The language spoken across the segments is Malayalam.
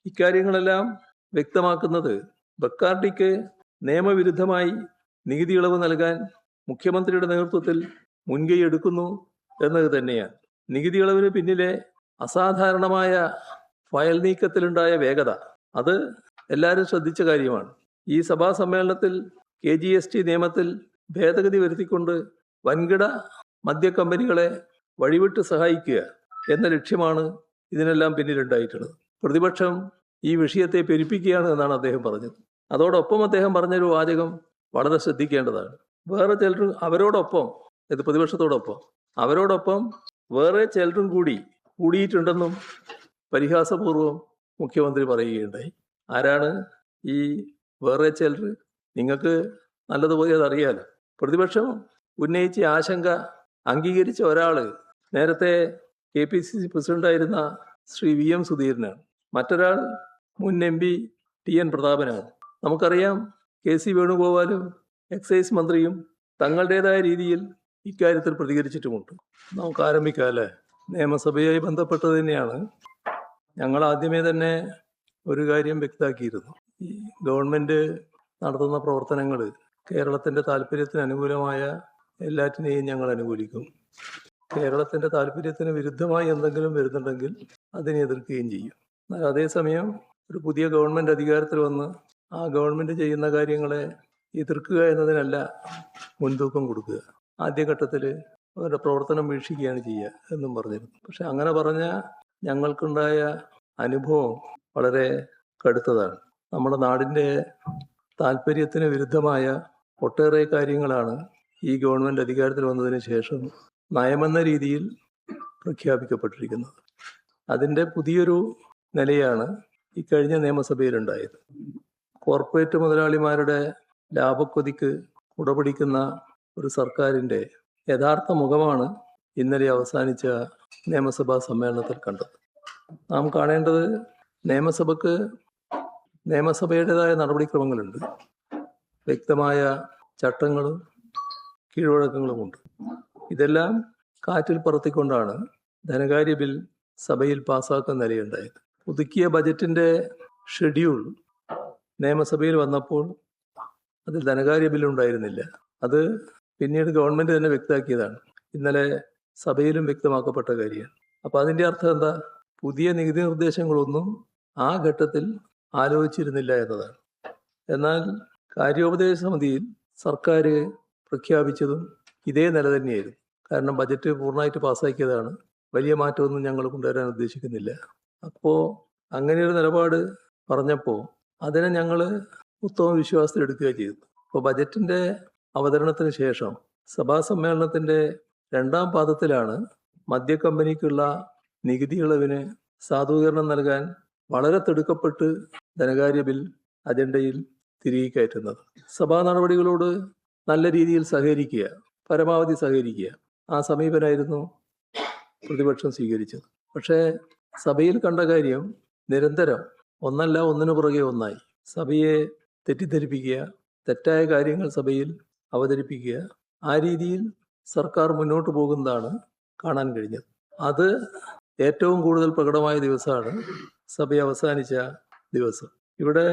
ഇക്കാര്യങ്ങളെല്ലാം വ്യക്തമാക്കുന്നത് ബക്കാർഡിക്ക് നിയമവിരുദ്ധമായി നികുതി ഇളവ് നൽകാൻ മുഖ്യമന്ത്രിയുടെ നേതൃത്വത്തിൽ മുൻകൈ എടുക്കുന്നു എന്നത് തന്നെയാണ്. നികുതി ഇളവിന് പിന്നിലെ അസാധാരണമായ ഫയൽ നീക്കത്തിലുണ്ടായ വേഗത അത് എല്ലാവരും ശ്രദ്ധിച്ച കാര്യമാണ്. ഈ സഭാ സമ്മേളനത്തിൽ KGST നിയമത്തിൽ ഭേദഗതി വരുത്തിക്കൊണ്ട് വൻകിട മദ്യ കമ്പനികളെ വഴിവിട്ട് സഹായിക്കുക എന്ന ലക്ഷ്യമാണ് ഇതിനെല്ലാം പിന്നിലുണ്ടായിട്ടുള്ളത്. പ്രതിപക്ഷം ഈ വിഷയത്തെ പെരുപ്പിക്കുകയാണ് എന്നാണ് അദ്ദേഹം പറഞ്ഞത്. അതോടൊപ്പം അദ്ദേഹം പറഞ്ഞൊരു വാചകം വളരെ ശ്രദ്ധിക്കേണ്ടതാണ്. വേറെ ചിലർ അവരോടൊപ്പം, ഇത് പ്രതിപക്ഷത്തോടൊപ്പം, അവരോടൊപ്പം വേറെ ചിലരും കൂടിയിട്ടുണ്ടെന്നും പരിഹാസപൂർവ്വം മുഖ്യമന്ത്രി പറയുകയുണ്ടായി. ആരാണ് ഈ വേറെ ചിലർ? നിങ്ങൾക്ക് നല്ലതുപോലെ അതറിയാലോ. പ്രതിപക്ഷം ഉന്നയിച്ച ആശങ്ക അംഗീകരിച്ച ഒരാൾ നേരത്തെ KPCC പ്രസിഡന്റായിരുന്ന ശ്രീ VM സുധീരനാണ്. മറ്റൊരാൾ മുൻ MP TN പ്രതാപനാണ്. നമുക്കറിയാം KC വേണുഗോപാലും എക്സൈസ് മന്ത്രിയും തങ്ങളുടേതായ രീതിയിൽ ഇക്കാര്യത്തിൽ പ്രതികരിച്ചിട്ടുമുണ്ട്. നമുക്ക് ആരംഭിക്കാം അല്ലേ? നിയമസഭയുമായി ബന്ധപ്പെട്ടത് തന്നെയാണ്. ഞങ്ങൾ ആദ്യമേ തന്നെ ഒരു കാര്യം വ്യക്തമാക്കിയിരുന്നു. ഈ ഗവൺമെൻറ് നടത്തുന്ന പ്രവർത്തനങ്ങൾ കേരളത്തിൻ്റെ താല്പര്യത്തിന് അനുകൂലമായ എല്ലാറ്റിനെയും ഞങ്ങൾ അനുകൂലിക്കും. കേരളത്തിൻ്റെ താല്പര്യത്തിന് വിരുദ്ധമായി എന്തെങ്കിലും വരുന്നുണ്ടെങ്കിൽ അതിനെ എതിർക്കുകയും ചെയ്യും. എന്നാൽ അതേസമയം ഒരു പുതിയ ഗവൺമെൻറ് അധികാരത്തിൽ വന്ന് ആ ഗവൺമെൻറ് ചെയ്യുന്ന കാര്യങ്ങളെ എതിർക്കുക എന്നതിനല്ല മുൻതൂക്കം കൊടുക്കുക. ആദ്യഘട്ടത്തിൽ അവരുടെ പ്രവർത്തനം വീക്ഷിക്കുകയാണ് ചെയ്യുക എന്നും പറഞ്ഞിരുന്നു. പക്ഷെ അങ്ങനെ പറഞ്ഞ ഞങ്ങൾക്കുണ്ടായ അനുഭവം വളരെ കടുത്തതാണ്. നമ്മുടെ നാടിൻ്റെ താല്പര്യത്തിന് വിരുദ്ധമായ ഒട്ടേറെ കാര്യങ്ങളാണ് ഈ ഗവൺമെൻറ് അധികാരത്തിൽ വന്നതിന് ശേഷം നയമെന്ന രീതിയിൽ പ്രഖ്യാപിക്കപ്പെട്ടിരിക്കുന്നത്. അതിൻ്റെ പുതിയൊരു നിലയാണ് ഇക്കഴിഞ്ഞ നിയമസഭയിലുണ്ടായത്. കോർപ്പറേറ്റ് മുതലാളിമാരുടെ ലാഭക്കൊതിക്ക് കുടപിടിക്കുന്ന ഒരു സർക്കാരിൻ്റെ യഥാർത്ഥ മുഖമാണ് ഇന്നലെ അവസാനിച്ച നിയമസഭാ സമ്മേളനത്തിൽ കണ്ടത്. നാം കാണേണ്ടത് നിയമസഭയ്ക്ക് നിയമസഭയുടേതായ നടപടിക്രമങ്ങളുണ്ട്. വ്യക്തമായ ചട്ടങ്ങളും കീഴ്വഴക്കങ്ങളുമുണ്ട്. ഇതെല്ലാം കാറ്റിൽ പറത്തിക്കൊണ്ടാണ് ധനകാര്യ ബിൽ സഭയിൽ പാസ്സാക്കുന്ന നിലയുണ്ടായത്. പുതുക്കിയ ബജറ്റിൻ്റെ ഷെഡ്യൂൾ നിയമസഭയിൽ വന്നപ്പോൾ അതിൽ ധനകാര്യ ബില്ലുണ്ടായിരുന്നില്ല. അത് പിന്നീട് ഗവൺമെൻറ് തന്നെ വ്യക്തമാക്കിയതാണ്. ഇന്നലെ സഭയിലും വ്യക്തമാക്കപ്പെട്ട കാര്യമാണ്. അപ്പോൾ അതിൻ്റെ അർത്ഥം എന്താ? പുതിയ നികുതി നിർദ്ദേശങ്ങളൊന്നും ആ ഘട്ടത്തിൽ ആലോചിച്ചിരുന്നില്ല എന്നതാണ്. എന്നാൽ കാര്യോപദേശ സമിതിയിൽ സർക്കാർ പ്രഖ്യാപിച്ചതും ഇതേ നില തന്നെയായിരുന്നു. കാരണം ബജറ്റ് പൂർണ്ണമായിട്ട് പാസ്സാക്കിയതാണ്. വലിയ മാറ്റമൊന്നും ഞങ്ങൾ കൊണ്ടുവരാൻ ഉദ്ദേശിക്കുന്നില്ല. അപ്പോൾ അങ്ങനെയൊരു നിലപാട് പറഞ്ഞപ്പോൾ അതിനെ ഞങ്ങൾ ഉത്തമ വിശ്വാസത്തിലെടുക്കുക ചെയ്തു. അപ്പോൾ ബജറ്റിൻ്റെ അവതരണത്തിന് ശേഷം സഭാ സമ്മേളനത്തിൻ്റെ രണ്ടാം പാദത്തിലാണ് മദ്യ കമ്പനിക്കുള്ള നികുതി ഇളവിന് സാധൂകരണം നൽകാൻ വളരെ തിടുക്കപ്പെട്ട് ധനകാര്യ ബിൽ അജണ്ടയിൽ തിരികെ കയറ്റുന്നത്. സഭാ നടപടികളോട് നല്ല രീതിയിൽ സഹകരിക്കുക, പരമാവധി സഹകരിക്കുക, ആ സമീപനമായിരുന്നു പ്രതിപക്ഷം സ്വീകരിച്ചത്. പക്ഷേ സഭയിൽ കണ്ട കാര്യം നിരന്തരം ഒന്നല്ല ഒന്നിനു പുറകെ ഒന്നായി സഭയെ തെറ്റിദ്ധരിപ്പിക്കുക, തെറ്റായ കാര്യങ്ങൾ സഭയിൽ അവതരിപ്പിക്കുക, ആ രീതിയിൽ സർക്കാർ മുന്നോട്ട് പോകുന്നതാണ് കാണാൻ കഴിഞ്ഞത്. അത് ഏറ്റവും കൂടുതൽ പ്രകടമായ ദിവസമാണ് സഭ അവസാനിച്ച ദിവസം. ഇവിടെ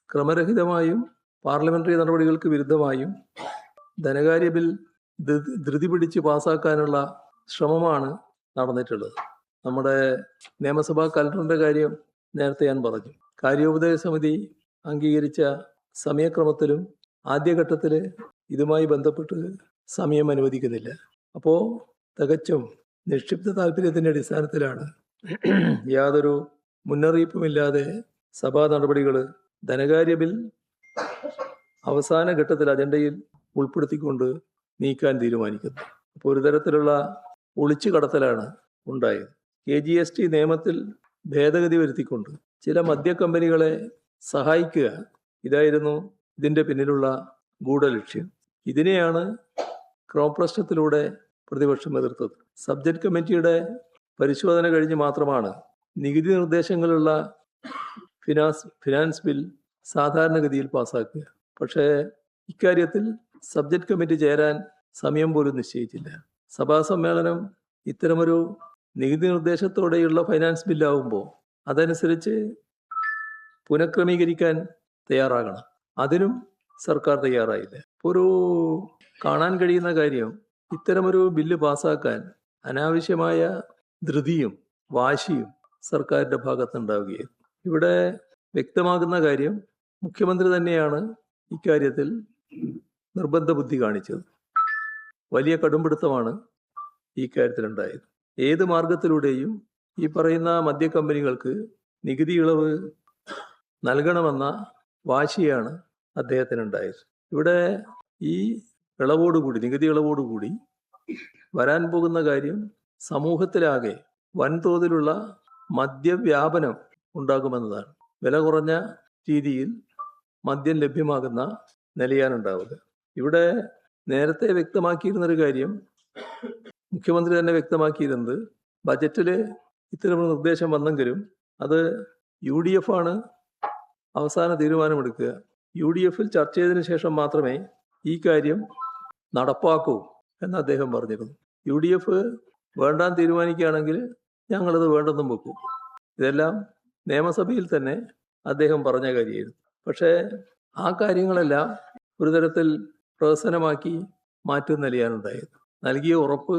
ക്രമരഹിതമായും പാർലമെന്ററി നടപടികൾക്ക് വിരുദ്ധമായും ധനകാര്യ ബിൽ ധൃതി പിടിച്ച് പാസ്സാക്കാനുള്ള ശ്രമമാണ് നടന്നിട്ടുള്ളത്. നമ്മുടെ നിയമസഭാ കലണ്ടറിൻ്റെ കാര്യം നേരത്തെ ഞാൻ പറഞ്ഞു. കാര്യോപദേശ സമിതി അംഗീകരിച്ച സമയക്രമത്തിലും ആദ്യഘട്ടത്തിൽ ഇതുമായി ബന്ധപ്പെട്ട് സമയം അനുവദിക്കുന്നില്ല. അപ്പോൾ തികച്ചും നിക്ഷിപ്ത താല്പര്യത്തിൻ്റെ അടിസ്ഥാനത്തിലാണ് യാതൊരു മുന്നറിയിപ്പുമില്ലാതെ സഭാ നടപടികൾ ധനകാര്യ ബിൽ അവസാന ഘട്ടത്തിൽ അജണ്ടയിൽ ഉൾപ്പെടുത്തിക്കൊണ്ട് നീക്കാൻ തീരുമാനിക്കുന്നു. അപ്പോൾ ഒരു തരത്തിലുള്ള ഒളിച്ചു കടത്തലാണ് ഉണ്ടായത്. KGST നിയമത്തിൽ ഭേദഗതി വരുത്തിക്കൊണ്ട് ചില മദ്യ കമ്പനികളെ സഹായിക്കുക, ഇതായിരുന്നു ഇതിൻ്റെ പിന്നിലുള്ള ഗൂഢലക്ഷ്യം. ഇതിനെയാണ് ക്രമപ്രശ്നത്തിലൂടെ പ്രതിപക്ഷം എതിർത്തത്. സബ്ജക്ട് കമ്മിറ്റിയുടെ പരിശോധന കഴിഞ്ഞ് മാത്രമാണ് നികുതി നിർദ്ദേശങ്ങളുള്ള ഫിനാൻസ് ബിൽ സാധാരണഗതിയിൽ പാസ്സാക്കുക. പക്ഷേ ഇക്കാര്യത്തിൽ സബ്ജക്ട് കമ്മിറ്റി ചേരാൻ സമയം പോലും നിശ്ചയിച്ചില്ല. സഭാ സമ്മേളനം ഇത്തരമൊരു നികുതി നിർദ്ദേശത്തോടെയുള്ള ഫൈനാൻസ് ബില്ലാവുമ്പോൾ അതനുസരിച്ച് പുനഃക്രമീകരിക്കാൻ തയ്യാറാകണം. അതിനും സർക്കാർ തയ്യാറായില്ല. ഒരു കാണാൻ കഴിയുന്ന കാര്യം, ഇത്തരമൊരു ബില്ല് പാസ്സാക്കാൻ അനാവശ്യമായ ധൃതിയും വാശിയും സർക്കാരിൻ്റെ ഭാഗത്തുണ്ടാവുകയായിരുന്നു. ഇവിടെ വ്യക്തമാകുന്ന കാര്യം, മുഖ്യമന്ത്രി തന്നെയാണ് ഇക്കാര്യത്തിൽ നിർബന്ധ ബുദ്ധി കാണിച്ചത്. വലിയ കടുംപിടുത്തമാണ് ഈ കാര്യത്തിലുണ്ടായത്. ഏത് മാർഗത്തിലൂടെയും ഈ പറയുന്ന മദ്യ കമ്പനികൾക്ക് നികുതി ഇളവ് നൽകണമെന്ന വാശിയാണ് അദ്ദേഹത്തിനുണ്ടായത്. ഇവിടെ ഈ ഇളവോടുകൂടി, നികുതി ഇളവോടുകൂടി വരാൻ പോകുന്ന കാര്യം, സമൂഹത്തിലാകെ വൻതോതിലുള്ള മദ്യവ്യാപനം ഉണ്ടാകുമെന്നതാണ്. വില കുറഞ്ഞ രീതിയിൽ മദ്യം ലഭ്യമാകുന്ന നിലയാണുണ്ടാവുക. ഇവിടെ നേരത്തെ വ്യക്തമാക്കിയിരുന്നൊരു കാര്യം, മുഖ്യമന്ത്രി തന്നെ വ്യക്തമാക്കിയിരുന്നത്, ബജറ്റിൽ ഇത്തരമൊരു നിർദ്ദേശം വന്നെങ്കിലും അത് UDF ആണ് അവസാന തീരുമാനമെടുക്കുക. UDF ചർച്ച ചെയ്തതിനു ശേഷം മാത്രമേ ഈ കാര്യം നടപ്പാക്കൂ എന്ന് അദ്ദേഹം പറഞ്ഞിരുന്നു. UDF വേണ്ടാൻ തീരുമാനിക്കുകയാണെങ്കിൽ ഞങ്ങളത് വേണ്ടെന്നും വെക്കും. ഇതെല്ലാം നിയമസഭയിൽ തന്നെ അദ്ദേഹം പറഞ്ഞ കാര്യമായിരുന്നു. പക്ഷേ ആ കാര്യങ്ങളെല്ലാം ഒരു തരത്തിൽ പ്രഹസനമാക്കി മാറ്റുന്ന നിലയാണുണ്ടായത്. നൽകിയ ഉറപ്പ്,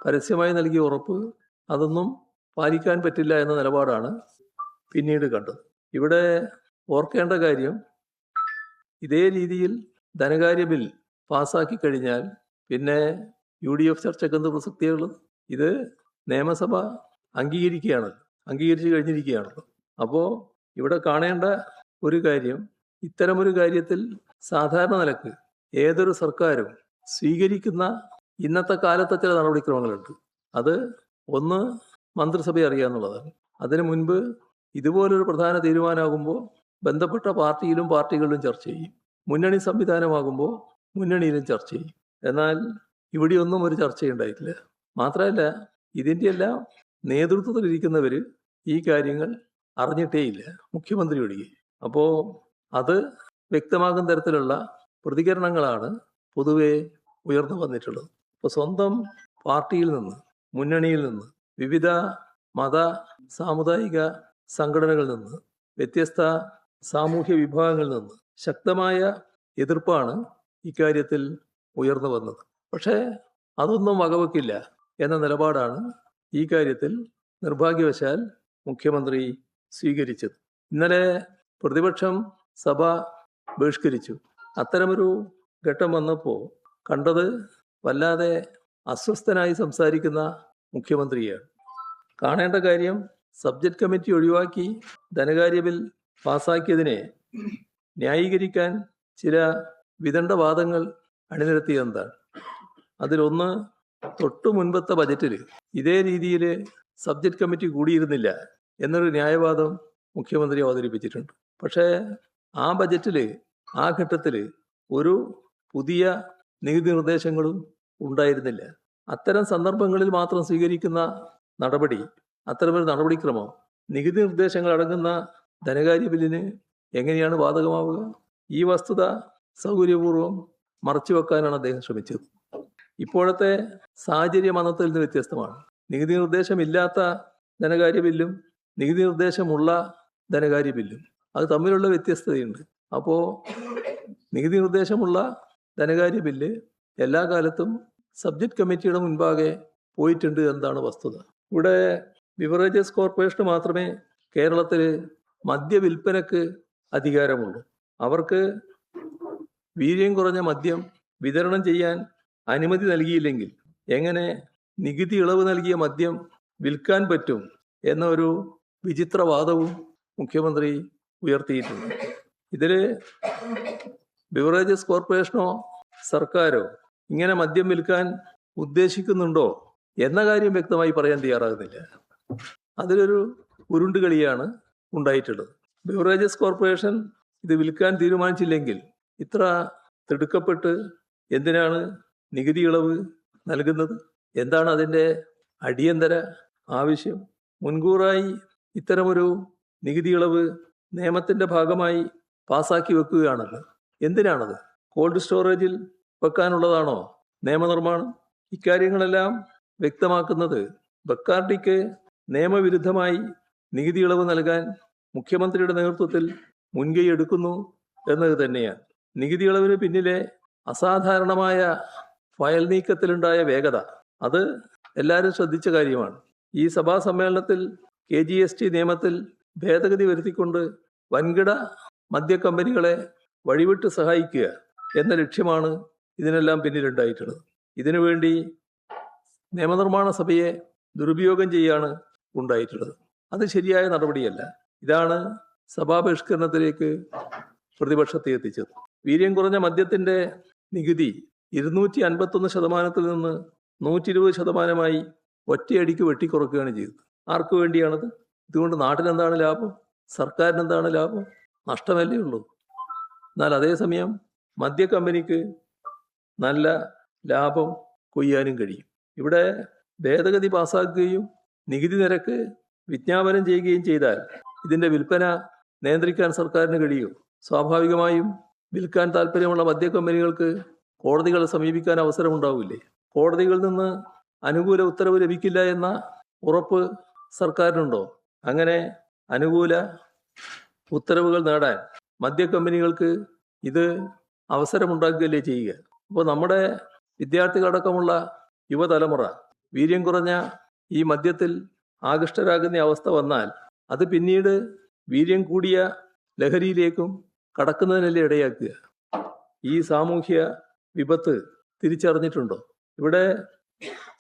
പരസ്യമായി നൽകിയ ഉറപ്പ്, അതൊന്നും പാലിക്കാൻ പറ്റില്ല എന്ന നിലപാടാണ് പിന്നീട് കണ്ടത്. ഇവിടെ ഓർക്കേണ്ട കാര്യം, ഇതേ രീതിയിൽ ധനകാര്യ ബിൽ പാസ്സാക്കി കഴിഞ്ഞാൽ പിന്നെ UDF ചർച്ചയ്ക്ക് എന്ത് പ്രസക്തിയുള്ളത്? ഇത് നിയമസഭ അംഗീകരിച്ചു കഴിഞ്ഞിരിക്കുകയാണല്ലോ. അപ്പോൾ ഇവിടെ കാണേണ്ട ഒരു കാര്യം, ഇത്തരമൊരു കാര്യത്തിൽ സാധാരണ നിലക്ക് ഏതൊരു സർക്കാരും സ്വീകരിക്കുന്ന ഇന്നത്തെ കാലത്തെ ചില നടപടിക്രമങ്ങളുണ്ട്. അത് ഒന്ന് മന്ത്രിസഭയെ അറിയാന്നുള്ളതാണ്. അതിനു മുൻപ് ഇതുപോലൊരു പ്രധാന തീരുമാനമാകുമ്പോൾ ബന്ധപ്പെട്ട പാർട്ടികളിലും ചർച്ച ചെയ്യും. മുന്നണി സംവിധാനമാകുമ്പോൾ മുന്നണിയിലും ചർച്ച ചെയ്യും. എന്നാൽ ഇവിടെയൊന്നും ഒരു ചർച്ചയുണ്ടായിട്ടില്ല. മാത്രമല്ല, ഇതിൻ്റെ എല്ലാം നേതൃത്വത്തിലിരിക്കുന്നവർ ഈ കാര്യങ്ങൾ അറിഞ്ഞിട്ടേയില്ല, മുഖ്യമന്ത്രി ഒഴികെ. അപ്പോൾ അത് വ്യക്തമാകുന്ന തരത്തിലുള്ള പ്രതികരണങ്ങളാണ് പൊതുവെ ഉയർന്നു വന്നിട്ടുള്ളത്. ഇപ്പോൾ സ്വന്തം പാർട്ടിയിൽ നിന്ന്, മുന്നണിയിൽ നിന്ന്, വിവിധ മത സാമുദായിക സംഘടനകളിൽ നിന്ന്, വ്യത്യസ്ത സാമൂഹ്യ വിഭാഗങ്ങളിൽ നിന്ന് ശക്തമായ എതിർപ്പാണ് ഇക്കാര്യത്തിൽ ഉയർന്നു വന്നത്. പക്ഷേ അതൊന്നും വകവെക്കില്ല എന്ന നിലപാടാണ് ഈ കാര്യത്തിൽ നിർഭാഗ്യവശാൽ മുഖ്യമന്ത്രി സ്വീകരിച്ചത്. ഇന്നലെ പ്രതിപക്ഷം സഭ ബഹിഷ്കരിച്ചു. അത്തരമൊരു ഘട്ടം വന്നപ്പോൾ കണ്ടത് വല്ലാതെ അസ്വസ്ഥനായി സംസാരിക്കുന്ന മുഖ്യമന്ത്രിയാണ്. കാണേണ്ട കാര്യം, സബ്ജക്ട് കമ്മിറ്റി ഒഴിവാക്കി ധനകാര്യ ബിൽ പാസാക്കിയതിനെ ന്യായീകരിക്കാൻ ചില വിദണ്ഡവാദങ്ങൾ അണിനിരത്തിയതെന്താണ്? അതിലൊന്ന്, തൊട്ടു മുൻപത്തെ ബജറ്റിൽ ഇതേ രീതിയിൽ സബ്ജക്ട് കമ്മിറ്റി കൂടിയിരുന്നില്ല എന്നൊരു ന്യായവാദം മുഖ്യമന്ത്രി അവതരിപ്പിച്ചിട്ടുണ്ട്. പക്ഷേ ആ ബജറ്റിൽ, ആ ഘട്ടത്തിൽ ഒരു പുതിയ നികുതി നിർദ്ദേശങ്ങളും ഉണ്ടായിരുന്നില്ല. അത്തരം സന്ദർഭങ്ങളിൽ മാത്രം സ്വീകരിക്കുന്ന നടപടി, അത്തരമൊരു നടപടിക്രമം നികുതി നിർദ്ദേശങ്ങൾ അടങ്ങുന്ന ധനകാര്യ ബില്ലിന് എങ്ങനെയാണ് ബാധകമാവുക? ഈ വസ്തുത സൗകര്യപൂർവ്വം മറച്ചുവെക്കാനാണ് അദ്ദേഹം ശ്രമിച്ചത്. ഇപ്പോഴത്തെ സാഹചര്യം അന്നത്തിൽ നിന്ന് വ്യത്യസ്തമാണ്. നികുതി നിർദ്ദേശമില്ലാത്ത ധനകാര്യ ബില്ലും നികുതി നിർദ്ദേശമുള്ള ധനകാര്യ ബില്ലും, അത് തമ്മിലുള്ള വ്യത്യസ്തതയുണ്ട്. അപ്പോൾ നികുതി നിർദ്ദേശമുള്ള ധനകാര്യ ബില്ല് എല്ലാ കാലത്തും സബ്ജക്ട് കമ്മിറ്റിയുടെ മുൻപാകെ പോയിട്ടുണ്ട് എന്നതാണ് വസ്തുത. ഇവിടെ ബിവറേജസ് കോർപ്പറേഷന് മാത്രമേ കേരളത്തിൽ മദ്യവിൽപ്പനക്ക് അധികാരമുള്ളൂ. അവർക്ക് വീര്യം കുറഞ്ഞ മദ്യം വിതരണം ചെയ്യാൻ അനുമതി നൽകിയില്ലെങ്കിൽ എങ്ങനെ നികുതി ഇളവ് നൽകിയ മദ്യം വിൽക്കാൻ പറ്റും എന്നൊരു വിചിത്രവാദവും മുഖ്യമന്ത്രി ഉയർത്തിയിട്ടുണ്ട്. ഇതിൽ ബിവറേജസ് കോർപ്പറേഷനോ സർക്കാരോ ഇങ്ങനെ മദ്യം വിൽക്കാൻ ഉദ്ദേശിക്കുന്നുണ്ടോ എന്ന കാര്യം വ്യക്തമായി പറയാൻ തയ്യാറാകുന്നില്ല. അതിലൊരു ഉരുണ്ടുകളിയാണ് ഉണ്ടായിട്ടുള്ളത്. ബിവറേജസ് കോർപ്പറേഷൻ ഇത് വിൽക്കാൻ തീരുമാനിച്ചില്ലെങ്കിൽ ഇത്ര തിടുക്കപ്പെട്ട് എന്തിനാണ് നികുതി ഇളവ് നൽകുന്നത്? എന്താണ് അതിൻ്റെ അടിയന്തര ആവശ്യം? മുൻകൂറായി ഇത്തരമൊരു നികുതി ഇളവ് നിയമത്തിൻ്റെ ഭാഗമായി പാസാക്കി വെക്കുകയാണല്ലോ. എന്തിനാണത്? കോൾഡ് സ്റ്റോറേജിൽ വെക്കാനുള്ളതാണോ നിയമനിർമ്മാണം? ഇക്കാര്യങ്ങളെല്ലാം വ്യക്തമാക്കുന്നത് ബക്കാർഡിക്ക് നിയമവിരുദ്ധമായി നികുതി ഇളവ് നൽകാൻ മുഖ്യമന്ത്രിയുടെ നേതൃത്വത്തിൽ മുൻകൈ എടുക്കുന്നു എന്നത് തന്നെയാണ്. നികുതി ഇളവിന് പിന്നിലെ അസാധാരണമായ ഫയൽ നീക്കത്തിലുണ്ടായ വേഗത അത് എല്ലാവരും ശ്രദ്ധിച്ച കാര്യമാണ്. ഈ സഭാ സമ്മേളനത്തിൽ KGST നിയമത്തിൽ ഭേദഗതി വരുത്തിക്കൊണ്ട് വൻകിട മദ്യ കമ്പനികളെ വഴിവിട്ട് സഹായിക്കുക എന്ന ലക്ഷ്യമാണ് ഇതിനെല്ലാം പിന്നിലുണ്ടായിട്ടുള്ളത്. ഇതിനുവേണ്ടി നിയമനിർമ്മാണ സഭയെ ദുരുപയോഗം ചെയ്യാണ് ഉണ്ടായിട്ടുള്ളത്. അത് ശരിയായ നടപടിയല്ല. ഇതാണ് സഭാ ബഹിഷ്കരണത്തിലേക്ക് പ്രതിപക്ഷത്തെ എത്തിച്ചത്. വീര്യം കുറഞ്ഞ മദ്യത്തിന്റെ നികുതി 251% നിന്ന് 120% ഒറ്റയടിക്ക് വെട്ടിക്കുറക്കുകയാണ് ചെയ്തത്. ആർക്കു വേണ്ടിയാണത്? ഇതുകൊണ്ട് നാട്ടിനെന്താണ് ലാഭം? സർക്കാരിനെന്താണ് ലാഭം? നഷ്ടമല്ലേ ഉള്ളൂ. എന്നാൽ അതേസമയം മദ്യ കമ്പനിക്ക് നല്ല ലാഭം കൊയ്യാനും കഴിയും. ഇവിടെ ഭേദഗതി പാസാക്കുകയും നികുതി നിരക്ക് വിജ്ഞാപനം ചെയ്യുകയും ചെയ്താൽ ഇതിന്റെ വിൽപ്പന നിയന്ത്രിക്കാൻ സർക്കാരിന് കഴിയും. സ്വാഭാവികമായും വിൽക്കാൻ താല്പര്യമുള്ള മദ്യ കമ്പനികൾക്ക് കോടതികളെ സമീപിക്കാൻ അവസരമുണ്ടാവില്ലേ? കോടതികളിൽ നിന്ന് അനുകൂല ഉത്തരവ് ലഭിക്കില്ല എന്ന ഉറപ്പ് സർക്കാരിനുണ്ടോ? അങ്ങനെ അനുകൂല ഉത്തരവുകൾ നേടാൻ മദ്യ കമ്പനികൾക്ക് ഇത് അവസരമുണ്ടാക്കുകയല്ലേ ചെയ്യുക. അപ്പോൾ നമ്മുടെ വിദ്യാർത്ഥികളടക്കമുള്ള യുവതലമുറ വീര്യം കുറഞ്ഞ ഈ മദ്യത്തിൽ ആകൃഷ്ടരാകുന്ന അവസ്ഥ വന്നാൽ അത് പിന്നീട് വീര്യം കൂടിയ ലഹരിയിലേക്കും കടക്കുന്നതിനല്ലേ ഇടയാക്കുക. ഈ സാമൂഹ്യ വിപത്ത് തിരിച്ചറിഞ്ഞിട്ടുണ്ടോ? ഇവിടെ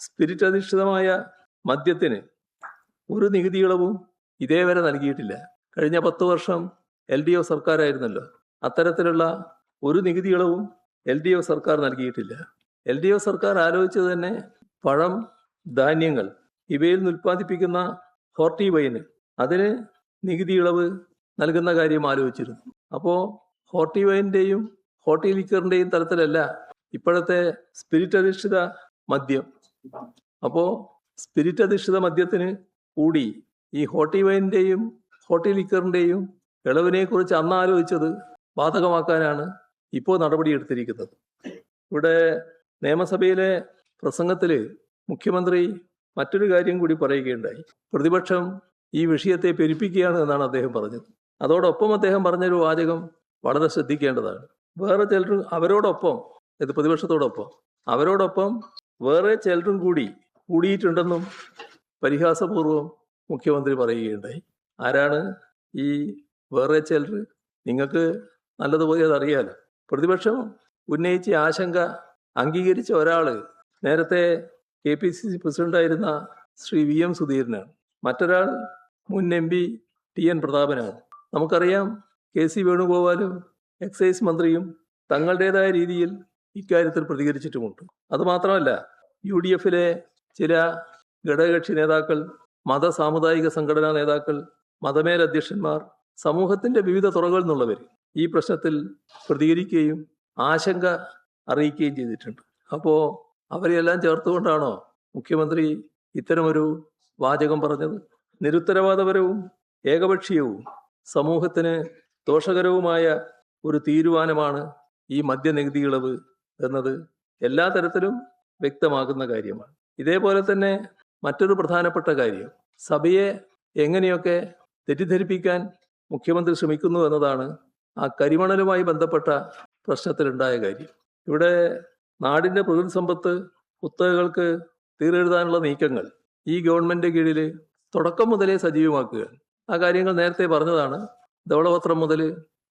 സ്പിരിറ്റ് അധിഷ്ഠിതമായ മദ്യത്തിന് ഒരു നികുതി ഇളവും ഇതേവരെ നൽകിയിട്ടില്ല. കഴിഞ്ഞ 10 വർഷം LDF സർക്കാരായിരുന്നല്ലോ. അത്തരത്തിലുള്ള ഒരു നികുതി ഇളവും LDF സർക്കാർ നൽകിയിട്ടില്ല. LDF സർക്കാർ ആലോചിച്ചത് തന്നെ പഴം, ധാന്യങ്ങൾ ഇവയിൽ നിന്ന് ഉൽപ്പാദിപ്പിക്കുന്ന ഹോർട്ടി വൈന് അതിന് നികുതി ഇളവ് നൽകുന്ന കാര്യം ആലോചിച്ചിരുന്നു. അപ്പോൾ ഹോർട്ടി വൈനിൻ്റെയും ഹോർട്ടി ലിക്കറിൻ്റെയും തരത്തിലല്ല ഇപ്പോഴത്തെ സ്പിരിറ്റ് അധിഷ്ഠിത മദ്യം. അപ്പോൾ സ്പിരിറ്റ് അധിഷ്ഠിത മദ്യത്തിന് കൂടി ഈ ഹോർട്ടി വൈനിൻ്റെയും ഹോർട്ടി ലിക്കറിൻ്റെയും ഇളവിനെക്കുറിച്ച് അന്ന് ആലോചിച്ചത് ബാധകമാക്കാനാണ് ഇപ്പോൾ നടപടിയെടുത്തിരിക്കുന്നത്. ഇവിടെ നിയമസഭയിലെ പ്രസംഗത്തിൽ മുഖ്യമന്ത്രി മറ്റൊരു കാര്യം കൂടി പറയുകയുണ്ടായി. പ്രതിപക്ഷം ഈ വിഷയത്തെ പെരുപ്പിക്കുകയാണ് എന്നാണ് അദ്ദേഹം പറഞ്ഞത്. അതോടൊപ്പം അദ്ദേഹം പറഞ്ഞൊരു വാചകം വളരെ ശ്രദ്ധിക്കേണ്ടതാണ്. വേറെ ചിലർ അവരോടൊപ്പം, ഇത് പ്രതിപക്ഷത്തോടൊപ്പം, അവരോടൊപ്പം വേറെ ചിലരും കൂടിയിട്ടുണ്ടെന്നും പരിഹാസപൂർവ്വം മുഖ്യമന്ത്രി പറയുകയുണ്ടായി. ആരാണ് ഈ വേറെ ചിലർ? നിങ്ങൾക്ക് നല്ലതുപോലെ അതറിയാലോ. പ്രതിപക്ഷം ഉന്നയിച്ച ആശങ്ക അംഗീകരിച്ച ഒരാള് നേരത്തെ KPCC പ്രസിഡന്റായിരുന്ന ശ്രീ VM സുധീരനാണ്. മറ്റൊരാൾ മുൻ MP TN പ്രതാപനാണ്. നമുക്കറിയാം KC വേണുഗോപാലും എക്സൈസ് മന്ത്രിയും തങ്ങളുടേതായ രീതിയിൽ ഇക്കാര്യത്തിൽ പ്രതികരിച്ചിട്ടുമുണ്ട്. അതുമാത്രമല്ല, UDFിലെ ചില ഘടകകക്ഷി നേതാക്കൾ, മത സാമുദായിക സംഘടനാ നേതാക്കൾ, മതമേലധ്യക്ഷന്മാർ, സമൂഹത്തിന്റെ വിവിധ തുറകളിൽ നിന്നുള്ളവർ ഈ പ്രശ്നത്തിൽ പ്രതികരിക്കുകയും ആശങ്ക അറിയിക്കുകയും ചെയ്തിട്ടുണ്ട്. അപ്പോൾ അവരെയെല്ലാം ചേർത്തുകൊണ്ടാണോ മുഖ്യമന്ത്രി ഇത്തരമൊരു വാചകം പറഞ്ഞത്? നിരുത്തരവാദപരവും ഏകപക്ഷീയവും സമൂഹത്തിന് ദോഷകരവുമായ ഒരു തീരുമാനമാണ് ഈ മദ്യനികുതി ഇളവ് എന്നത് എല്ലാ തരത്തിലും വ്യക്തമാകുന്ന കാര്യമാണ്. ഇതേപോലെ തന്നെ മറ്റൊരു പ്രധാനപ്പെട്ട കാര്യം, സഭയെ എങ്ങനെയൊക്കെ തെറ്റിദ്ധരിപ്പിക്കാൻ മുഖ്യമന്ത്രി ശ്രമിക്കുന്നു എന്നതാണ് ആ കരിമണലുമായി ബന്ധപ്പെട്ട പ്രശ്നത്തിലുണ്ടായ കാര്യം. ഇവിടെ നാടിൻ്റെ പ്രകൃതി സമ്പത്ത് കുത്തകകൾക്ക് തീരെഴുതാനുള്ള നീക്കങ്ങൾ ഈ ഗവൺമെൻറ് കീഴിൽ തുടക്കം മുതലേ സജീവമാക്കുക. ആ കാര്യങ്ങൾ നേരത്തെ പറഞ്ഞതാണ്. ധവളപത്രം മുതൽ